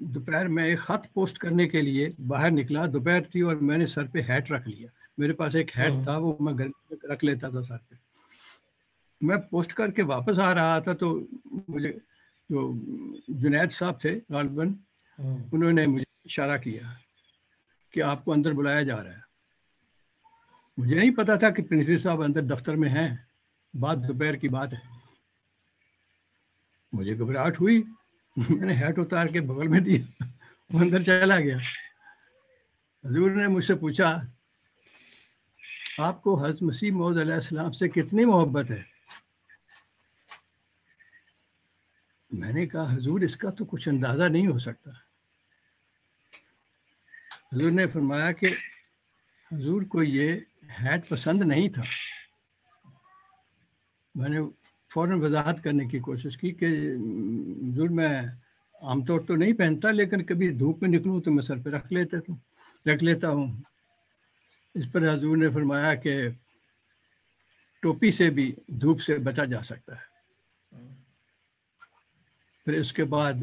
[SPEAKER 4] دوپہر میں ایک خط پوسٹ کرنے کے لیے باہر نکلا. دوپہر تھی اور میں نے سر پہ ہیٹ رکھ لیا. میرے پاس ایک ہیٹ تھا, وہ میں گھر میں رکھ لیتا تھا سر پہ. میں پوسٹ کر کے واپس آ رہا تھا تو مجھے جو جنید صاحب تھے غالباً, انہوں نے مجھے اشارہ کیا کہ آپ کو اندر بلایا جا رہا ہے. مجھے نہیں پتا تھا کہ پرنسپل صاحب اندر دفتر میں ہیں, بات دوپہر کی بات ہے. مجھے گھبراہٹ ہوئی, میں نے ہیٹ اتار کے بغل میں دیا, وہ اندر چلا گیا. حضور نے مجھ سے پوچھا آپ کو حضرت مسیح موعود علیہ السلام سے کتنی محبت ہے؟ میں نے کہا حضور اس کا تو کچھ اندازہ نہیں ہو سکتا. حضور نے فرمایا کہ حضور کو یہ ہیٹ پسند نہیں تھا. میں نے فوراً وضاحت کرنے کی کوشش کی کہ حضور میں عام طور تو نہیں پہنتا, لیکن کبھی دھوپ میں نکلوں تو میں سر پہ رکھ لیتا ہوں. اس پر حضور نے فرمایا کہ ٹوپی سے بھی دھوپ سے بچا جا سکتا ہے. پھر اس کے بعد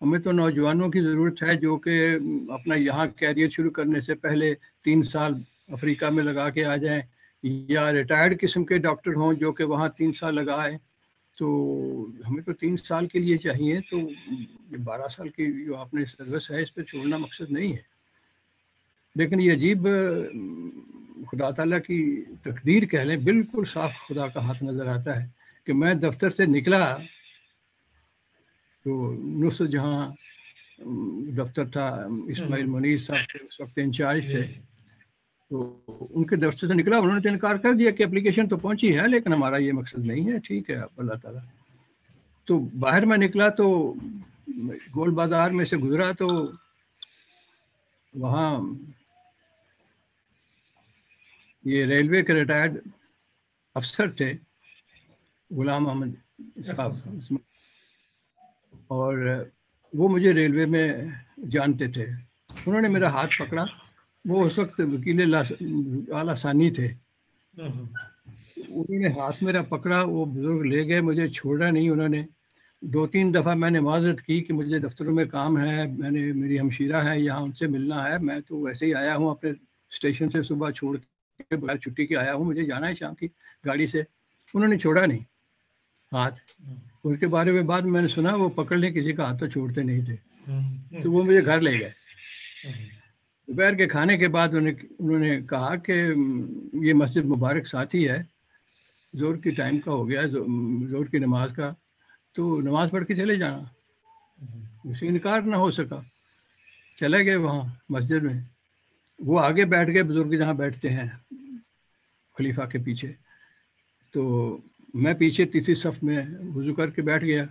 [SPEAKER 4] ہمیں تو نوجوانوں کی ضرورت ہے جو کہ اپنا یہاں کیریئر شروع کرنے سے پہلے 3 سال افریقہ میں لگا کے آ جائیں، یا ریٹائرڈ قسم کے ڈاکٹر ہوں جو کہ وہاں 3 سال لگائیں. تو ہمیں تو 3 سال کے لیے چاہیے، تو 12 سال کی جو آپ نے سروس ہے اس پہ چھوڑنا مقصد نہیں ہے. لیکن یہ عجیب خدا تعالیٰ کی تقدیر کہہ لیں، بالکل صاف خدا کا ہاتھ نظر آتا ہے کہ میں دفتر سے نکلا تو نصرت جہاں دفتر تھا، اسماعیل منیر صاحب اس وقت انچارج تھے، تو ان کے دفتر سے نکلا، انہوں نے تو انکار کر دیا کہ اپلیکیشن تو پہنچی ہے لیکن ہمارا یہ مقصد نہیں ہے. ٹھیک ہے اللہ تعالیٰ. تو باہر میں نکلا تو گول بازار میں سے گزرا تو وہاں یہ ریلوے کے ریٹائرڈ افسر تھے غلام احمد صاحب، اور وہ مجھے ریلوے میں جانتے تھے. انہوں نے میرا ہاتھ پکڑا، وہ اس وقت وکیل اعلیٰ ثانی تھے. انہوں نے ہاتھ میرا پکڑا، وہ بزرگ لے گئے، مجھے چھوڑا نہیں. انہوں نے 2-3 دفعہ میں نے معذرت کی کہ مجھے دفتروں میں کام ہے، میری ہمشیرہ ہے یہاں، ان سے ملنا ہے، میں تو ویسے ہی آیا ہوں اپنے اسٹیشن سے صبح چھوڑ کے بغیر چھٹی کے آیا ہوں، مجھے جانا ہے شام کی گاڑی سے. انہوں نے چھوڑا نہیں ہاتھ. ان کے بارے میں بعد میں نے سنا وہ پکڑنے کسی کا ہاتھ تو چھوڑتے نہیں تھے. تو وہ مجھے گھر لے گئے. دوپہر کے کھانے کے بعد انہوں نے کہا کہ یہ مسجد مبارک ساتھی ہے، زور کی ٹائم کا ہو گیا، زور کی نماز کا، تو نماز پڑھ کے چلے جانا. اسے انکار نہ ہو سکا، چلے گئے وہاں مسجد میں. وہ آگے بیٹھ گئے، بزرگ جہاں بیٹھتے ہیں خلیفہ کے پیچھے، تو میں پیچھے تیسری صف میں وضو کر کے بیٹھ گیا.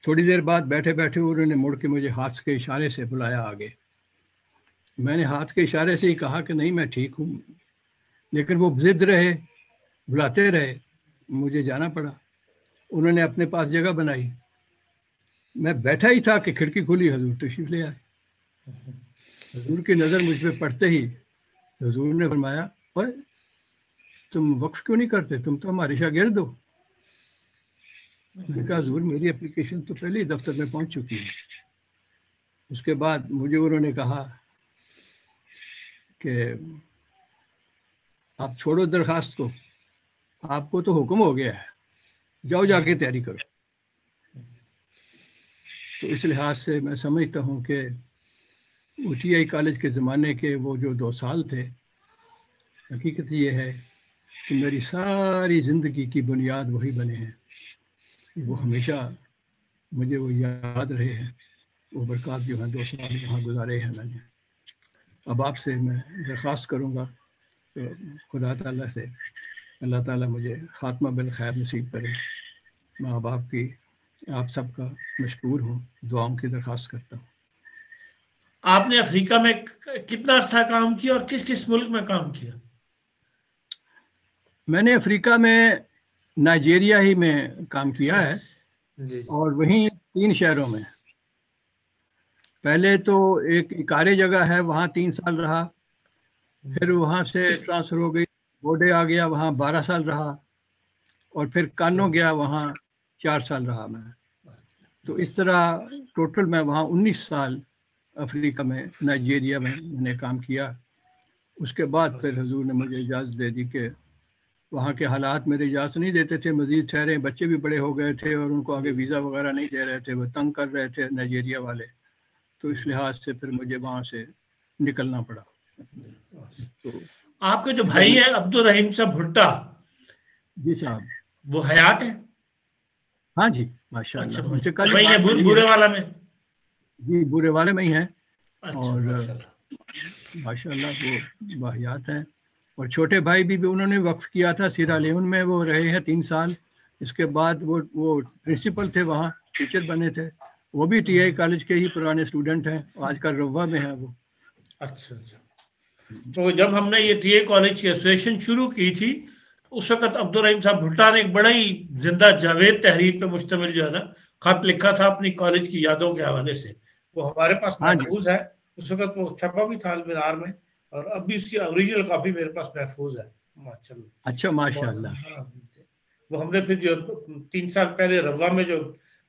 [SPEAKER 4] تھوڑی دیر بعد بیٹھے بیٹھے انہوں نے مڑ کے مجھے ہاتھ کے اشارے سے بلایا آگے. میں نے ہاتھ کے اشارے سے ہی کہا کہ نہیں میں ٹھیک ہوں، لیکن وہ ضد رہے، بلاتے رہے، مجھے جانا پڑا. انہوں نے اپنے پاس جگہ بنائی. میں بیٹھا ہی تھا کہ کھڑکی کھلی، حضور تشریف لے آئے. حضور کی نظر مجھ پہ پڑتے ہی حضور نے فرمایا اوئے تم وقف کیوں نہیں کرتے، تم تو ہمارے شاگرد ہو. میں نے کہا حضور میری اپلیکیشن تو پہلے ہی دفتر میں پہنچ چکی ہے. اس کے بعد مجھے انہوں نے کہا کہ آپ چھوڑو درخواست کو، آپ کو تو حکم ہو گیا ہے، جاؤ جا کے تیاری کرو. تو اس لحاظ سے میں سمجھتا ہوں کہ ٹی آئی کالج کے زمانے کے وہ جو 2 سال تھے، حقیقت یہ ہے کہ میری ساری زندگی کی بنیاد وہی بنے ہیں. وہ ہمیشہ مجھے وہ یاد رہے ہیں، وہ برکات جو ہیں 2 سال وہاں گزارے ہیں میں نے. اب آپ سے میں درخواست کروں گا کہ خدا تعالیٰ سے اللہ تعالیٰ مجھے خاتمہ بالخیر نصیب کرے. میں اب آپ سب کا مشکور ہوں، دعاؤں کی درخواست کرتا ہوں.
[SPEAKER 2] آپ نے افریقہ میں کتنا عرصہ کام کیا اور کس کس ملک میں کام کیا؟
[SPEAKER 4] میں نے افریقہ میں نائجیریا ہی میں کام کیا ہے، اور وہیں 3 شہروں میں. پہلے تو ایک اکارے جگہ ہے، وہاں 3 سال رہا، پھر وہاں سے ٹرانسفر ہو گئی، بوڈے آ گیا، وہاں 12 سال رہا، اور پھر کانو گیا، وہاں 4 سال رہا میں. تو اس طرح ٹوٹل میں وہاں 19 سال افریقہ میں نائجیریا میں نے کام کیا. اس کے بعد پھر حضور نے مجھے اجازت دے دی کہ وہاں کے حالات میرے اجازت نہیں دیتے تھے مزید ٹھہرے، بچے بھی بڑے ہو گئے تھے اور ان کو آگے ویزا وغیرہ نہیں دے رہے تھے، وہ تنگ کر رہے تھے نائجیریا والے. تو اس لحاظ سے پھر مجھے وہاں سے نکلنا پڑا. تو
[SPEAKER 2] آپ کے جو بھائی ہیں عبدالرحیم صاحب بھٹا،
[SPEAKER 4] جی صاحب،
[SPEAKER 2] وہ حیات ہیں؟
[SPEAKER 4] ہاں جی ماشاء اللہ. ان سے کل
[SPEAKER 2] وہی ہے بورے والا میں؟
[SPEAKER 4] جی بورے والے میں ہی ہیں، اور
[SPEAKER 2] ماشاء
[SPEAKER 4] ماشاء اللہ وہ باحیات ہیں. اور چھوٹے بھائی بھی انہوں نے وقف کیا تھا سیرا لیون میں، وہ رہے ہیں 3 سال. اس کے بعد وہ پرنسپل تھے وہاں، ٹیچر بنے تھے. وہ بھی ٹی آئی کالج کے ہی پرانے اسٹوڈنٹ ہیں، آج کل روا میں ہیں وہ.
[SPEAKER 2] اچھا. تو جب ہم نے یہ ٹی اے کالج کی ایسوسیشن شروع کی تھی، اس وقت عبدالرحیم صاحب بھٹا نے ایک بڑا ہی زندہ جاوید تحریر پہ مشتمل جو ہے نا خط لکھا تھا اپنی کالج کی یادوں کے حوالے سے. وہ ہمارے پاس محفوظ ہے. اس وقت وہ چھپا بھی تھا المنار میں، اور اب بھی اس کی اوریجنل کاپی میرے پاس محفوظ ہے ماشاءاللہ.
[SPEAKER 4] اچھا ماشاء اللہ.
[SPEAKER 2] وہ ہم نے پھر جو 3 سال پہلے روا میں جو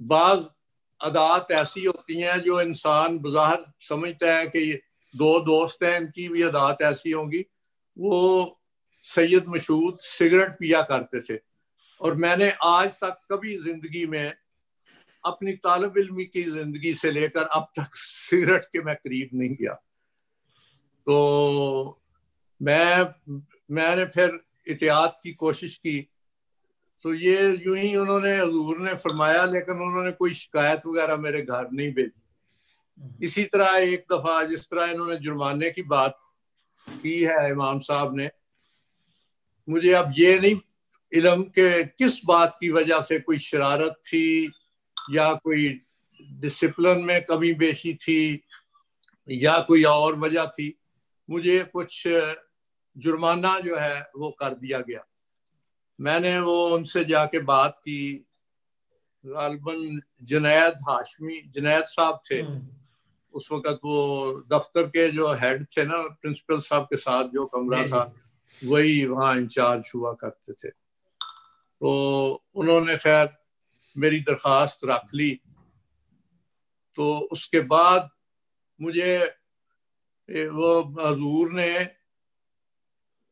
[SPEAKER 5] بعض عادات ایسی ہوتی ہیں جو انسان بظاہر سمجھتا ہے کہ یہ دو دوست ہیں، ان کی بھی عادات ایسی ہوں گی. وہ سید مشہود سگریٹ پیا کرتے تھے، اور میں نے آج تک کبھی زندگی میں اپنی طالب علمی کی زندگی سے لے کر اب تک سگریٹ کے میں قریب نہیں گیا. تو میں نے پھر احتیاط کی کوشش کی. تو یہ یوں ہی انہوں نے، حضور نے فرمایا، لیکن انہوں نے کوئی شکایت وغیرہ میرے گھر نہیں بھیجی. اسی طرح ایک دفعہ جس طرح انہوں نے جرمانے کی بات کی ہے امام صاحب نے، مجھے اب یہ نہیں علم کہ کس بات کی وجہ سے، کوئی شرارت تھی یا کوئی ڈسپلن میں کمی بیشی تھی یا کوئی اور وجہ تھی، مجھے کچھ جرمانہ جو ہے وہ کر دیا گیا. میں نے وہ ان سے جا کے بات کی. غالباً جنید ہاشمی، جنید صاحب تھے اس وقت، وہ دفتر کے جو ہیڈ تھے نا، پرنسپل صاحب کے ساتھ جو کمرہ تھا وہی وہاں انچارج ہوا کرتے تھے. تو انہوں نے خیر میری درخواست رکھ لی. تو اس کے بعد مجھے وہ حضور نے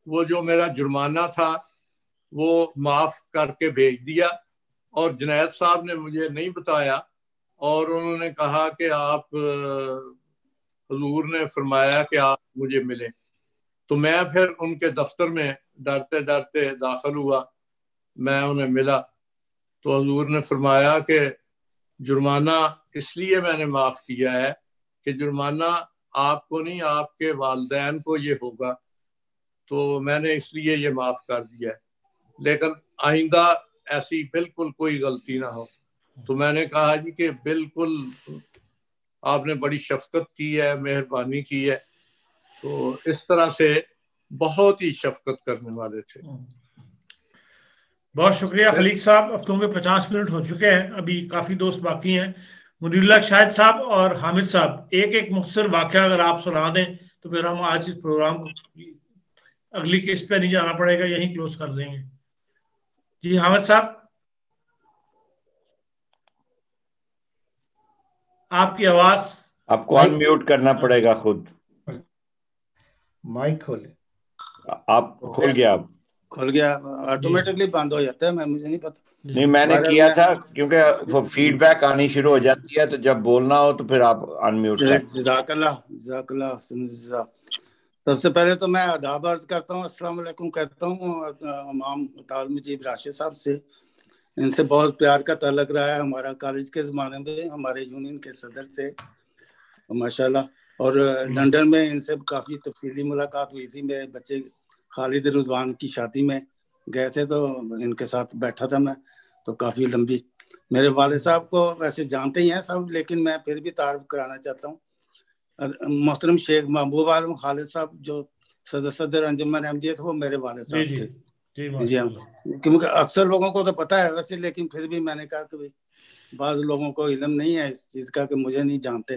[SPEAKER 5] وہ جو میرا جرمانہ تھا وہ معاف کر کے بھیج دیا، اور جنید صاحب نے مجھے نہیں بتایا، اور انہوں نے کہا کہ آپ، حضور نے فرمایا کہ آپ مجھے ملیں. تو میں پھر ان کے دفتر میں ڈرتے ڈرتے داخل ہوا. میں انہیں ملا تو حضور نے فرمایا کہ جرمانہ اس لیے میں نے معاف کیا ہے کہ جرمانہ آپ کو نہیں، آپ کے والدین کو یہ ہوگا، تو میں نے اس لیے یہ معاف کر دیا ہے، لیکن آئندہ ایسی بالکل کوئی غلطی نہ ہو. تو میں نے کہا جی کہ بالکل آپ نے بڑی شفقت کی ہے، مہربانی کی ہے. تو اس طرح سے بہت ہی شفقت کرنے والے تھے.
[SPEAKER 2] بہت شکریہ خلیق صاحب. اب کیونکہ 50 منٹ ہو چکے ہیں، ابھی کافی دوست باقی ہیں. منیر اللہ شاہد صاحب اور حامد صاحب، ایک مختصر واقعہ اگر آپ سنا دیں تو پھر ہم آج اس پروگرام کو اگلی قسط پہ نہیں جانا پڑے گا، یہیں کلوز کر دیں گے. جی حامد صاحب، آپ کی آواز،
[SPEAKER 1] آپ کو ان میوٹ کرنا پڑے گا خود.
[SPEAKER 6] مائک کھولے.
[SPEAKER 1] آپ کھول گیا؟ آپ
[SPEAKER 7] کھل گیا، آٹومیٹکلی بند ہو جاتا ہے، مجھے نہیں پتا.
[SPEAKER 1] نہیں، میں نے کیا تھا کیونکہ وہ فیڈ بیک آنی شروع ہو جاتی ہے، تو جب بولنا ہو تو پھر آپ ان میوٹ کر.
[SPEAKER 7] جزاک اللہ. سب سے پہلے تو میں آداب عرض کرتا ہوں، السلام علیکم کہتا ہوں امام طالب مجیب راشد صاحب سے. ان سے بہت پیار کا تعلق رہا ہے. ہمارا کالج کے زمانے میں ہمارے یونین کے صدر تھے ماشاءاللہ، اور لندن میں ان سے کافی تفصیلی ملاقات ہوئی تھی. میرے بچے خالد رضوان کی شادی میں گئے تھے تو ان کے ساتھ بیٹھا تھا میں، تو کافی لمبی. میرے والد صاحب کو ویسے جانتے ہی ہیں سب، لیکن میں پھر بھی تعارف کرانا چاہتا ہوں. محترم شیخ محبوب عالم خالد صاحب جو صدر انجمن احمدیت، وہ میرے والد صاحب تھے. جی ہاں، کیونکہ اکثر لوگوں کو تو پتا ہے ویسے، لیکن پھر بھی میں نے کہا کہ بعض لوگوں کو علم نہیں ہے اس چیز کا کہ مجھے نہیں جانتے.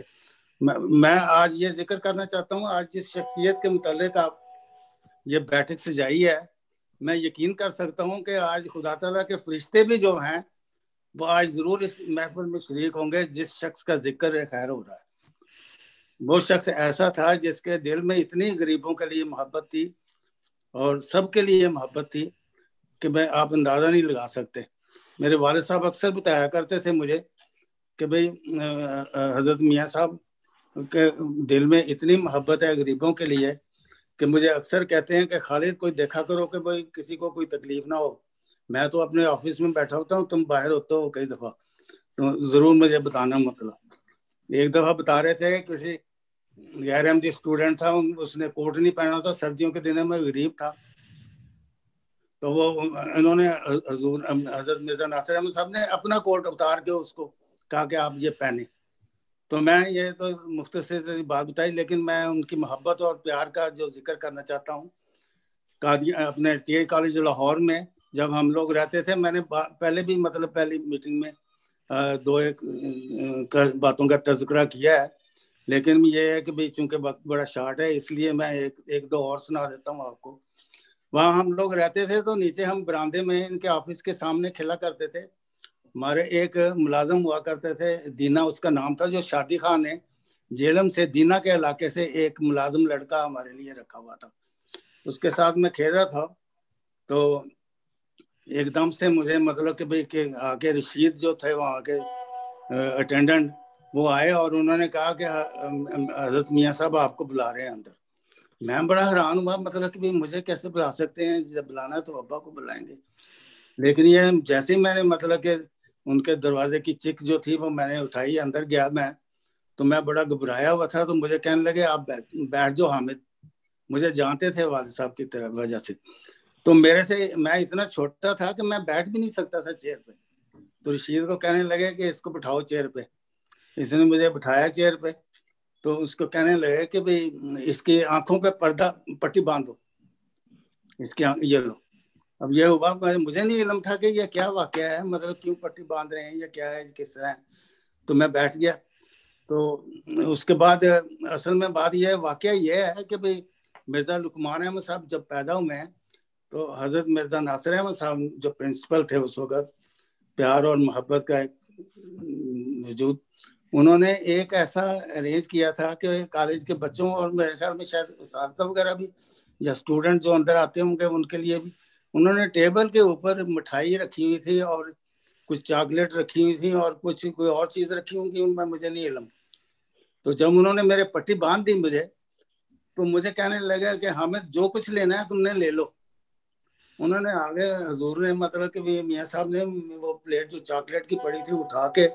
[SPEAKER 7] میں آج یہ ذکر کرنا چاہتا ہوں، آج جس شخصیت کے متعلق آپ یہ بیٹھک سجائی ہے، میں یقین کر سکتا ہوں کہ آج خدا تعالیٰ کے فرشتے بھی جو ہیں وہ آج ضرور اس محفل میں شریک ہوں گے. جس شخص کا ذکر خیر ہو رہا ہے، وہ شخص ایسا تھا جس کے دل میں اتنی غریبوں کے لیے محبت تھی اور سب کے لیے محبت تھی کہ میں آپ اندازہ نہیں لگا سکتے. میرے والد صاحب اکثر بتایا کرتے تھے مجھے کہ حضرت میاں صاحب کے دل میں اتنی محبت ہے غریبوں کے لیے کہ مجھے اکثر کہتے ہیں کہ خالد کوئی دیکھا کرو کہ کسی کو کوئی تکلیف نہ ہو. میں تو اپنے آفس میں بیٹھا ہوتا ہوں، تم باہر ہوتے ہو کئی دفعہ، تو ضرور مجھے بتانا. مطلب ایک دفعہ بتا رہے تھے کسی غیر احمدی اسٹوڈنٹ تھا، اس نے کوٹ نہیں پہنا تھا، سردیوں کے دنوں میں غریب تھا، تو وہ انہوں نے حضرت مرزا ناصر احمد صاحب نے اپنا کوٹ اتار کے اس کو کہا کہ آپ یہ پہنے. تو میں یہ تو مختصر بات بتائی، لیکن میں ان کی محبت اور پیار کا جو ذکر کرنا چاہتا ہوں. اپنے ٹی آئی کالج لاہور میں جب ہم لوگ رہتے تھے، میں نے پہلے بھی مطلب پہلی میٹنگ میں دو ایک باتوں کا تذکرہ کیا ہے، لیکن یہ ہے کہ چونکہ وقت بڑا شارٹ ہے اس لیے میں ایک دو اور سنا دیتا ہوں آپ کو. وہاں ہم لوگ رہتے تھے تو نیچے ہم برآمدے میں ان کے آفس کے سامنے کھیلا کرتے تھے، ہمارے ایک ملازم ہوا کرتے تھے دینا اس کا نام تھا, جو شادی خان ہے جیلم سے, دینا کے علاقے سے ایک ملازم لڑکا ہمارے لیے رکھا ہوا تھا. اس کے ساتھ میں کھیل رہا تھا تو ایک دم سے مجھے مطلب کہ بھئی کہ آگے رشید جو تھے وہاں کے اٹینڈنٹ وہ آئے اور انہوں نے کہا کہ حضرت میاں صاحب آپ کو بلا رہے ہیں اندر. میں بڑا حیران ہوا, مطلب کہ مجھے کیسے بلا سکتے ہیں, جب بلانا ہے تو ابا کو بلائیں گے. لیکن یہ جیسے ہی میں نے مطلب کہ ان کے دروازے کی چک جو تھی وہ میں نے اٹھائی, اندر گیا میں تو میں بڑا گھبرایا ہوا تھا. تو مجھے کہنے لگے آپ بیٹھ جاؤ حامد. مجھے جانتے تھے والد صاحب کی طرف وجہ سے. تو میرے سے میں اتنا چھوٹا تھا کہ میں بیٹھ بھی نہیں سکتا تھا چیئر پہ. تو رشید کو کہنے لگے کہ اس کو بٹھاؤ چیئر پہ. اس نے مجھے بٹھایا چیئر پہ. تو اس کو کہنے لگے کہ بھئی اس کی آنکھوں پہ پردہ پٹی باندھو, اس کی یہ لو. اب یہ ہوا, مجھے نہیں علم تھا کہ یہ کیا واقعہ ہے, مطلب کیوں پٹی باندھ رہے ہیں یا کیا ہے, کس طرح ہے. تو میں بیٹھ گیا. تو اس کے بعد اصل میں بات یہ واقعہ یہ ہے کہ بھئی مرزا لقمان احمد صاحب جب پیدا ہوئے ہیں تو حضرت مرزا ناصر احمد صاحب جو پرنسپل تھے اس وقت, پیار اور محبت کا ایک وجود, انہوں نے ایک ایسا ارینج کیا تھا کہ کالج کے بچوں اور میرے خیال میں شاید اساتذہ وغیرہ بھی یا اسٹوڈنٹ جو اندر آتے ہوں گے ان کے لیے بھی, انہوں نے ٹیبل کے اوپر مٹھائی رکھی ہوئی تھی اور کچھ چاکلیٹ رکھی ہوئی تھی اور کچھ کوئی اور چیز رکھی ہوں گی, ان میں مجھے نہیں علم. تو جب انہوں نے میرے پٹی باندھ دی مجھے, تو مجھے کہنے لگا کہ حامد جو کچھ لینا ہے تم نے لے لو. انہوں نے آگے حضور نے مطلب کہ میاں صاحب نے وہ پلیٹ جو چاکلیٹ کی پڑی تھی اٹھا کے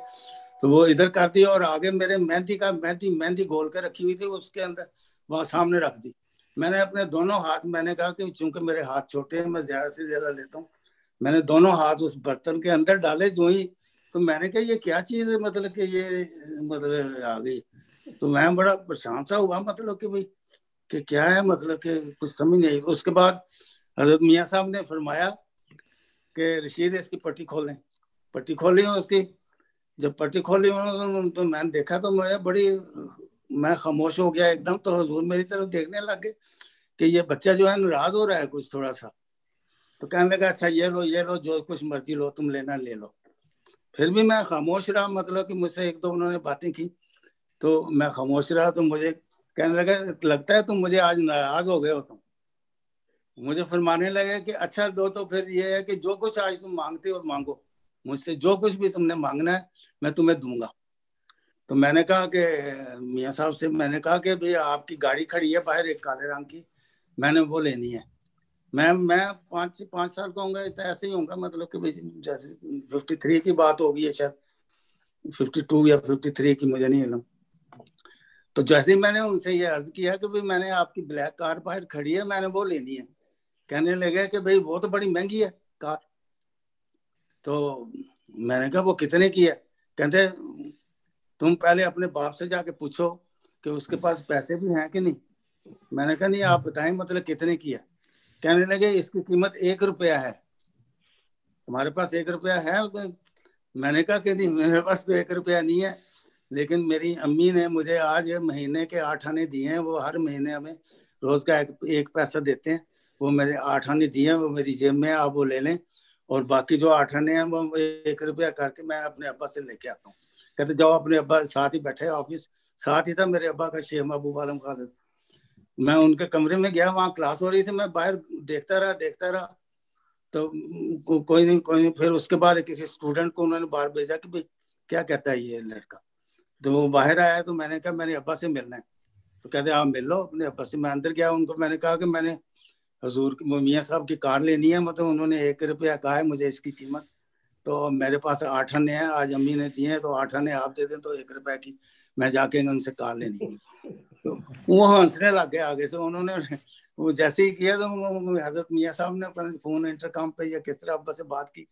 [SPEAKER 7] تو وہ ادھر کر دی, اور آگے میرے مہندی گول کے رکھی ہوئی تھی اس کے اندر وہاں سامنے رکھ دی. میں نے اپنے دونوں ہاتھ, میں نے کہا کہ چونکہ میرے ہاتھ چھوٹے ہیں میں زیادہ سے زیادہ لیتا ہوں, میں نے دونوں ہاتھ اس برتن کے اندر ڈالے جو ہی. تو میں نے کہا یہ کیا چیز ہے, مطلب کہ یہ مطلب آ گئی. تو میں بڑا پریشان سا ہوا, مطلب کہ بھئی کہ کیا ہے, مطلب کہ کچھ سمجھ نہیں. اس کے بعد حضرت میاں صاحب نے فرمایا کہ رشید اس کی پٹی کھولیں. پٹی کھولی اس کی. جب پٹی کھولی تو میں نے دیکھا تو میں خاموش ہو گیا ایک دم. تو حضور میری طرف دیکھنے لگ گئے کہ یہ بچہ جو ہے ناراض ہو رہا ہے کچھ تھوڑا سا. تو کہنے لگا اچھا یہ لو جو کچھ مرضی لو, تم لینا لے لو. پھر بھی میں خاموش رہا, مطلب کہ مجھ سے ایک دو انہوں نے باتیں کی تو میں خاموش رہا. تو مجھے کہنے لگا لگتا ہے تم مجھے آج ناراض ہو گئے ہو. تم مجھے فرمانے لگے کہ اچھا دو, تو پھر یہ ہے کہ جو کچھ آج تم مانگتے ہو مانگو, مجھ سے جو کچھ بھی تم نے مانگنا ہے میں تمہیں دوں گا. تو میں نے کہا کہ میاں صاحب سے میں نے کہا کہ بھئی آپ کی گاڑی کھڑی ہے باہر ایک کالے رنگ کی, میں نے وہ لینی ہے. میں 5 سال کا ہوں گا, ایسے ہی ہوں گا, مطلب کہ جیسے 53 کی بات ہوگی ہے شاید, 52 یا 53 کی, مجھے نہیں علم. تو جیسے ہی میں نے ان سے یہ عرض کیا کہ میں نے آپ کی بلیک کار باہر کھڑی ہے, میں نے وہ لینی ہے. کہنے لگے کہ بھئی وہ تو بڑی مہنگی ہے کار. تو میں نے کہا وہ کتنے کی ہے؟ کہتے تم پہلے اپنے باپ سے جا کے پوچھو کہ اس کے پاس پیسے بھی ہیں کہ نہیں. میں نے کہا نہیں آپ بتائیں مطلب کتنے کی ہے. کہنے لگے اس کی قیمت 1 روپیہ ہے. تمہارے پاس 1 روپیہ ہے؟ میں نے کہا کہ نہیں میرے پاس تو 1 روپیہ نہیں ہے, لیکن میری امی نے مجھے آج مہینے کے 8 آنے دیے ہیں. وہ ہر مہینے ہمیں روز کا 1 پیسہ دیتے ہیں. وہ میرے 8 آنے دیے ہیں, وہ میری جیب میں, آپ وہ لے لیں. اور باقی جو 8 آنے ہیں وہ 1 روپیہ کر کے میں اپنے ابا سے لے کے آتا ہوں. کہتے جاؤ اپنے ابا, ساتھ ہی بیٹھے آفس ساتھ ہی تھا میرے ابا کا, شیخ محبوب عالم خالد. میں ان کے کمرے میں گیا, وہاں کلاس ہو رہی تھی, میں باہر دیکھتا رہا. تو کوئی نہیں. پھر اس کے بعد کسی اسٹوڈنٹ کو انہوں نے باہر بھیجا کہ بھئی کیا کہتا ہے یہ لڑکا. تو وہ باہر آیا, تو میں نے کہا میں نے ابا سے ملنا ہے. تو کہتے آپ مل لو اپنے ابا سے. میں اندر گیا, ان کو میں نے کہا کہ میں نے حضور میاں صاحب کی کار لینی ہے, مطلب انہوں نے 1 روپیہ کہا ہے مجھے اس کی قیمت. تو میرے پاس 8 آنے ہیں, آج امی نے دیے ہیں, تو 8 آنے آپ دے دیں تو 1 روپیہ کی میں جا کے ان سے کار لینی. تو وہ ہنسنے لگ گئے آگے سے. انہوں نے وہ جیسے ہی کیا تو حضرت میاں صاحب نے فون انٹرکام پہ یا کس طرح ابا سے بات کی.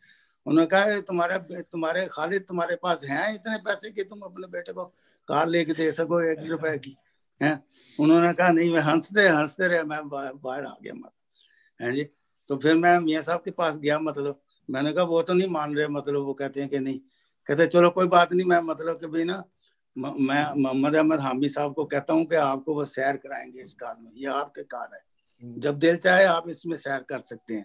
[SPEAKER 7] انہوں نے کہا تمہارے خالد تمہارے پاس ہیں اتنے پیسے کہ تم اپنے بیٹے کو کار لے کے دے سکو 1 روپے کی. انہوں نے کہا نہیں. میں ہنستے رہے, میں باہر آ گیا مطلب جی. تو پھر میں میاں صاحب کے پاس گیا, مطلب میں نے کہا وہ تو نہیں مان رہے, مطلب وہ کہتے ہیں کہ نہیں. کہتے چلو کوئی بات نہیں, میں مطلب کہ بھائی نا میں محمد احمد حامی صاحب کو کہتا ہوں کہ آپ کو وہ سیر کرائیں گے اس کار میں, یہ آپ کے کار ہے, جب دل چاہے آپ اس میں سیر کر سکتے ہیں.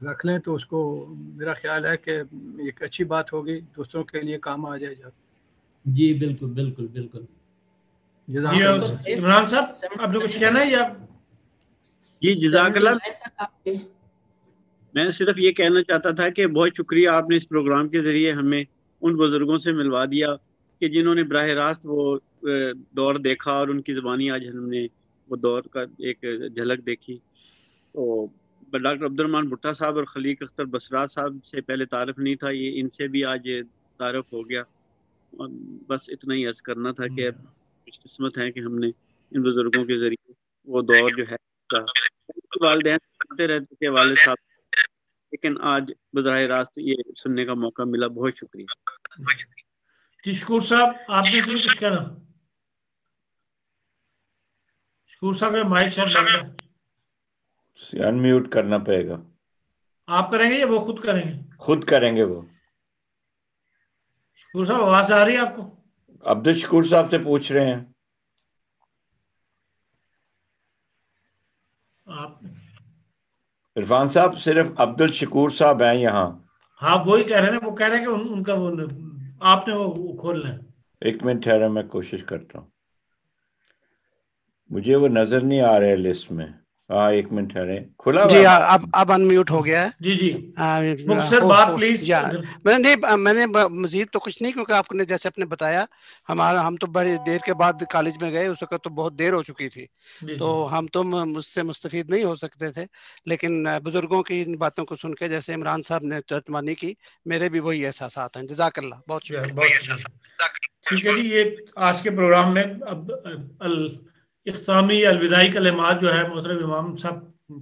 [SPEAKER 4] رکھ لیں تو اس کو میرا خیال ہے کہ ایک اچھی بات ہوگی, دوسروں کے لیے کام آ جائے گا.
[SPEAKER 6] جی بالکل بالکل بالکل.
[SPEAKER 2] عمران صاحب آپ نے کچھ کہنا ہے یا؟
[SPEAKER 8] جی جزاک اللہ. میں صرف یہ کہنا چاہتا تھا کہ بہت شکریہ آپ نے اس پروگرام کے ذریعے ہمیں ان بزرگوں سے ملوا دیا کہ جنہوں نے براہ راست وہ دور دیکھا اور ان کی زبانی آج ہم نے وہ دور کا ایک جھلک دیکھی. تو ڈاکٹر عبدالرحمن بھٹا صاحب اور خلیق اختر بسرات صاحب سے پہلے تعارف نہیں تھا, یہ ان سے بھی آج تعارف ہو گیا. اور بس اتنا ہی عرض کرنا تھا کہ خوش قسمت ہے کہ ہم نے ان بزرگوں کے ذریعے وہ دور جو ہے والدین کرتے رہتے تھے والد صاحب, لیکن آج براہ راست یہ سننے کا موقع ملا. بہت شکریہ.
[SPEAKER 2] جی شکور صاحب آپ نے کچھ کہنا؟ شکور صاحب کا مائک
[SPEAKER 1] انمیوٹ کرنا پڑے گا.
[SPEAKER 2] آپ کریں گے یا وہ خود کریں گے؟
[SPEAKER 1] خود کریں گے وہ.
[SPEAKER 2] شکور صاحب آواز آ رہی ہے آپ کو؟
[SPEAKER 1] عبد الشکور صاحب سے پوچھ رہے ہیں. عرفان صاحب صرف عبد الشکور صاحب ہیں یہاں.
[SPEAKER 2] ہاں وہی کہہ رہے ہیں, وہ کہہ رہے ہیں کہ ان کا وہ آپ نے وہ کھول لیں.
[SPEAKER 1] ایک منٹ ٹھہرا, میں کوشش کرتا ہوں. مجھے وہ نظر نہیں آ رہے لسٹ میں. ہاں ایک منٹ ٹھہرے. کھلا
[SPEAKER 9] جی اب انمیوٹ ہو گیا ہے.
[SPEAKER 2] جی جی مختصر بات پلیز.
[SPEAKER 9] میں نے مزید تو کچھ نہیں, کیونکہ آپ نے جیسے آپ نے بتایا ہم تو بڑی دیر کے بعد کالج میں گئے, اس وقت تو بہت دیر ہو چکی تھی, تو ہم تو مجھ سے مستفید نہیں ہو سکتے تھے. لیکن بزرگوں کی ان باتوں کو سن کے جیسے عمران صاحب نے ترجمانی کی, میرے بھی وہی احساسات ہیں. جزاک اللہ, بہت شکریہ.
[SPEAKER 2] ٹھیک ہے جی, یہ آج کے پروگرام میں اب اختتامی الوداعی کلمات جو ہے محترم امام صاحب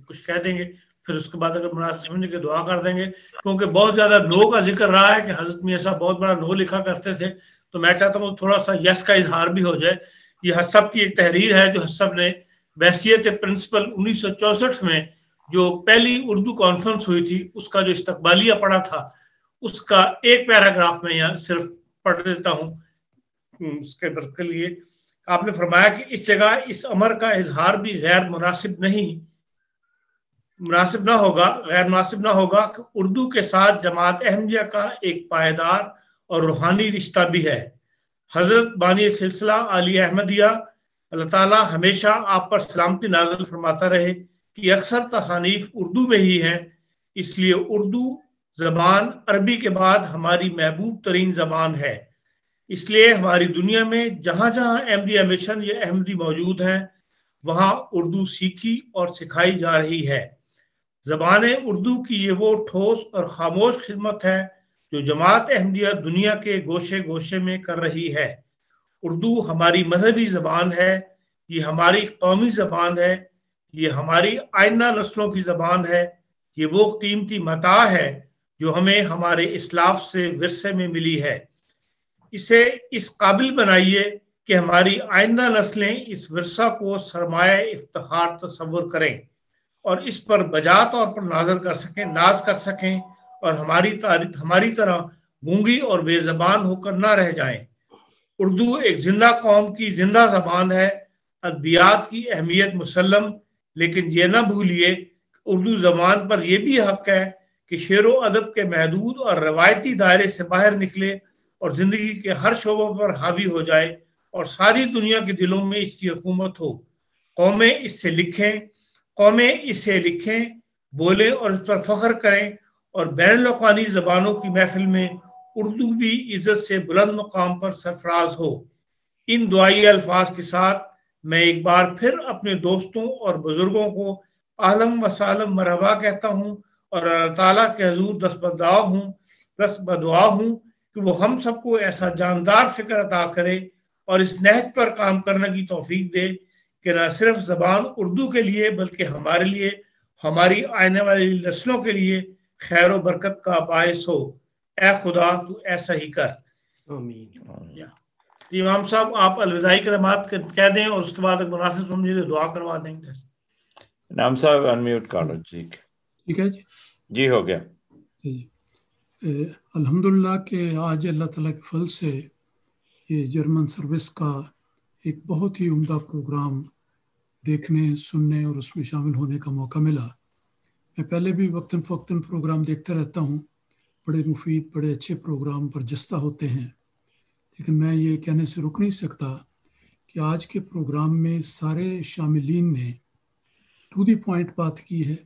[SPEAKER 2] کچھ کہہ دیں گے, پھر اس کے بعد اگر مناسب سمجھنے کے دعا کر دیں گے, کیونکہ بہت زیادہ نو کا ذکر رہا ہے کہ حضرت میاں صاحب بہت بڑا نو لکھا کرتے تھے, تو میں چاہتا ہوں تھوڑا سا یس کا اظہار بھی ہو جائے. یہ حسب کی ایک تحریر ہے جو حسب نے بحیثیت پرنسپل 1964 میں جو پہلی اردو کانفرنس ہوئی تھی اس کا جو استقبالیہ پڑھا تھا, اس کا ایک پیراگراف میں یہاں صرف پڑھ دیتا ہوں اس کے برکت کے لیے. آپ نے فرمایا کہ اس جگہ اس امر کا اظہار بھی غیر مناسب نہ ہوگا کہ اردو کے ساتھ جماعت احمدیہ کا ایک پائیدار اور روحانی رشتہ بھی ہے. حضرت بانی سلسلہ علی احمدیہ اللہ تعالیٰ ہمیشہ آپ پر سلامتی نازل فرماتا رہے کہ اکثر تصانیف اردو میں ہی ہیں, اس لیے اردو زبان عربی کے بعد ہماری محبوب ترین زبان ہے. اس لیے ہماری دنیا میں جہاں جہاں احمدیہ مشن یا احمدی موجود ہیں وہاں اردو سیکھی اور سکھائی جا رہی ہے. زبان اردو کی یہ وہ ٹھوس اور خاموش خدمت ہے جو جماعت احمدیہ دنیا کے گوشے گوشے میں کر رہی ہے. اردو ہماری مذہبی زبان ہے, یہ ہماری قومی زبان ہے, یہ ہماری آئندہ نسلوں کی زبان ہے, یہ وہ قیمتی متاع ہے جو ہمیں ہمارے اسلاف سے ورثے میں ملی ہے. اسے اس قابل بنائیے کہ ہماری آئندہ نسلیں اس ورثہ کو سرمایہ افتخار تصور کریں اور اس پر بجا طور پر ناز کر سکیں اور ہماری طرح گونگی اور بے زبان ہو کر نہ رہ جائیں. اردو ایک زندہ قوم کی زندہ زبان ہے. ادبیات کی اہمیت مسلم, لیکن یہ نہ بھولیے اردو زبان پر یہ بھی حق ہے کہ شعر و ادب کے محدود اور روایتی دائرے سے باہر نکلے اور زندگی کے ہر شعبوں پر حاوی ہو جائے اور ساری دنیا کے دلوں میں اس کی حکومت ہو. قومیں اس سے لکھیں, بولیں اور اس پر فخر کریں, اور بین الاقوامی زبانوں کی محفل میں اردو بھی عزت سے بلند مقام پر سرفراز ہو. ان دعائی الفاظ کے ساتھ میں ایک بار پھر اپنے دوستوں اور بزرگوں کو اہلاً و سہلاً مرحبا کہتا ہوں اور اللہ تعالیٰ کے حضور دست بدعا ہوں کہ وہ ہم سب کو ایسا جاندار فکر عطا کرے اور اس نہج پر کام کرنے کی توفیق دے کہ نہ صرف زبان اردو کے لیے بلکہ ہمارے لیے, ہماری آنے والی نسلوں کے لیے خیر و برکت کا باعث ہو. اے خدا تو ایسا ہی کر. امام صاحب آپ الوداعی کلمات کہہ دیں اور اس کے بعد مناسب سمجھے تو دعا کروا دیں گے.
[SPEAKER 1] نام صاحب انمیوٹ کر لو.
[SPEAKER 3] ٹھیک ہے
[SPEAKER 1] جی ہو گیا.
[SPEAKER 3] الحمدللہ کہ آج اللہ تعالیٰ کے فضل سے یہ جرمن سروس کا ایک بہت ہی عمدہ پروگرام دیکھنے, سننے اور اس میں شامل ہونے کا موقع ملا. میں پہلے بھی وقتاً فوقتاً پروگرام دیکھتا رہتا ہوں، بڑے مفید بڑے اچھے پروگرام برجستہ ہوتے ہیں، لیکن میں یہ کہنے سے رک نہیں سکتا کہ آج کے پروگرام میں سارے شاملین نے ٹو دی پوائنٹ بات کی ہے،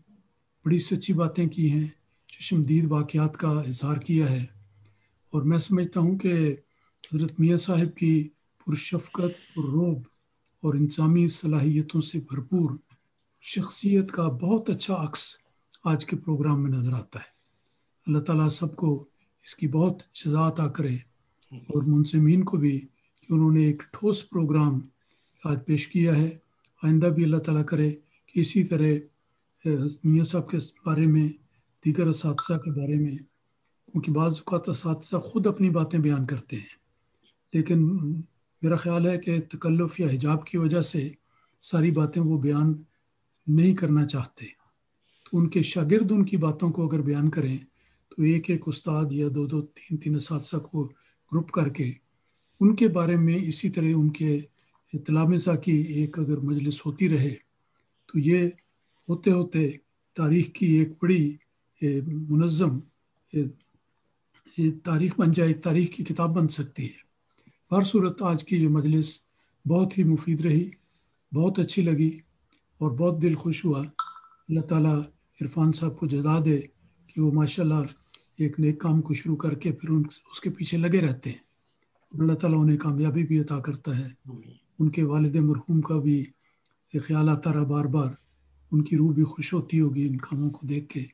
[SPEAKER 3] بڑی سچی باتیں کی ہیں، چشمدید واقعات کا اظہار کیا ہے، اور میں سمجھتا ہوں کہ حضرت میاں صاحب کی پرشفقت، پرروب اور انسانی صلاحیتوں سے بھرپور شخصیت کا بہت اچھا عکس آج کے پروگرام میں نظر آتا ہے۔ اللہ تعالیٰ سب کو اس کی بہت جزا عطا کرے، اور منظمین کو بھی کہ انہوں نے ایک ٹھوس پروگرام آج پیش کیا ہے۔ آئندہ بھی اللہ تعالیٰ کرے کہ اسی طرح میاں صاحب کے بارے میں، دیگر اساتذہ کے بارے میں، کیونکہ بعض اوقات اساتذہ خود اپنی باتیں بیان کرتے ہیں، لیکن میرا خیال ہے کہ تکلف یا حجاب کی وجہ سے ساری باتیں وہ بیان نہیں کرنا چاہتے، تو ان کے شاگرد ان کی باتوں کو اگر بیان کریں تو ایک ایک استاد یا دو دو تین تین اساتذہ کو گروپ کر کے ان کے بارے میں اسی طرح ان کے تلامذہ کی ایک اگر مجلس ہوتی رہے تو یہ ہوتے ہوتے تاریخ کی ایک بڑی منظم تاریخ بن جائے، ایک تاریخ کی کتاب بن سکتی ہے۔ ہر صورت آج کی یہ مجلس بہت ہی مفید رہی، بہت اچھی لگی اور بہت دل خوش ہوا۔ اللہ تعالیٰ عرفان صاحب کو جزا دے کہ وہ ماشاءاللہ ایک نیک کام کو شروع کر کے پھر اس کے پیچھے لگے رہتے ہیں، اللہ تعالیٰ انہیں کامیابی بھی عطا کرتا ہے۔ ان کے والد مرحوم کا بھی خیال آتا رہا بار بار، ان کی روح بھی خوش ہوتی ہوگی ان کاموں کو دیکھ کے۔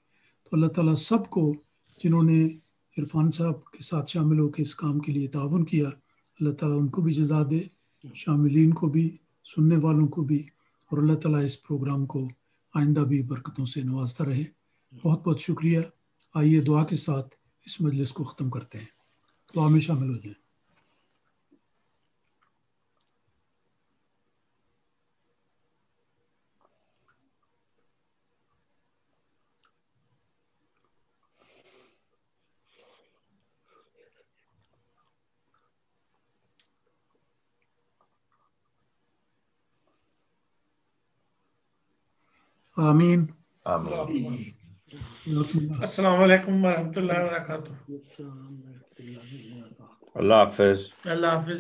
[SPEAKER 3] تو اللہ تعالیٰ سب کو جنہوں نے عرفان صاحب کے ساتھ شامل ہو کے اس کام کے لیے تعاون کیا، اللہ تعالیٰ ان کو بھی جزا دے، شاملین کو بھی، سننے والوں کو بھی، اور اللہ تعالیٰ اس پروگرام کو آئندہ بھی برکتوں سے نوازتا رہے۔ بہت بہت شکریہ۔ آئیے دعا کے ساتھ اس مجلس کو ختم کرتے ہیں۔ دعا میں شامل ہو جائیں۔ آمین۔
[SPEAKER 2] السلام علیکم ورحمۃ اللہ وبرکاتہ۔
[SPEAKER 1] اللہ حافظ۔
[SPEAKER 2] اللہ حافظ۔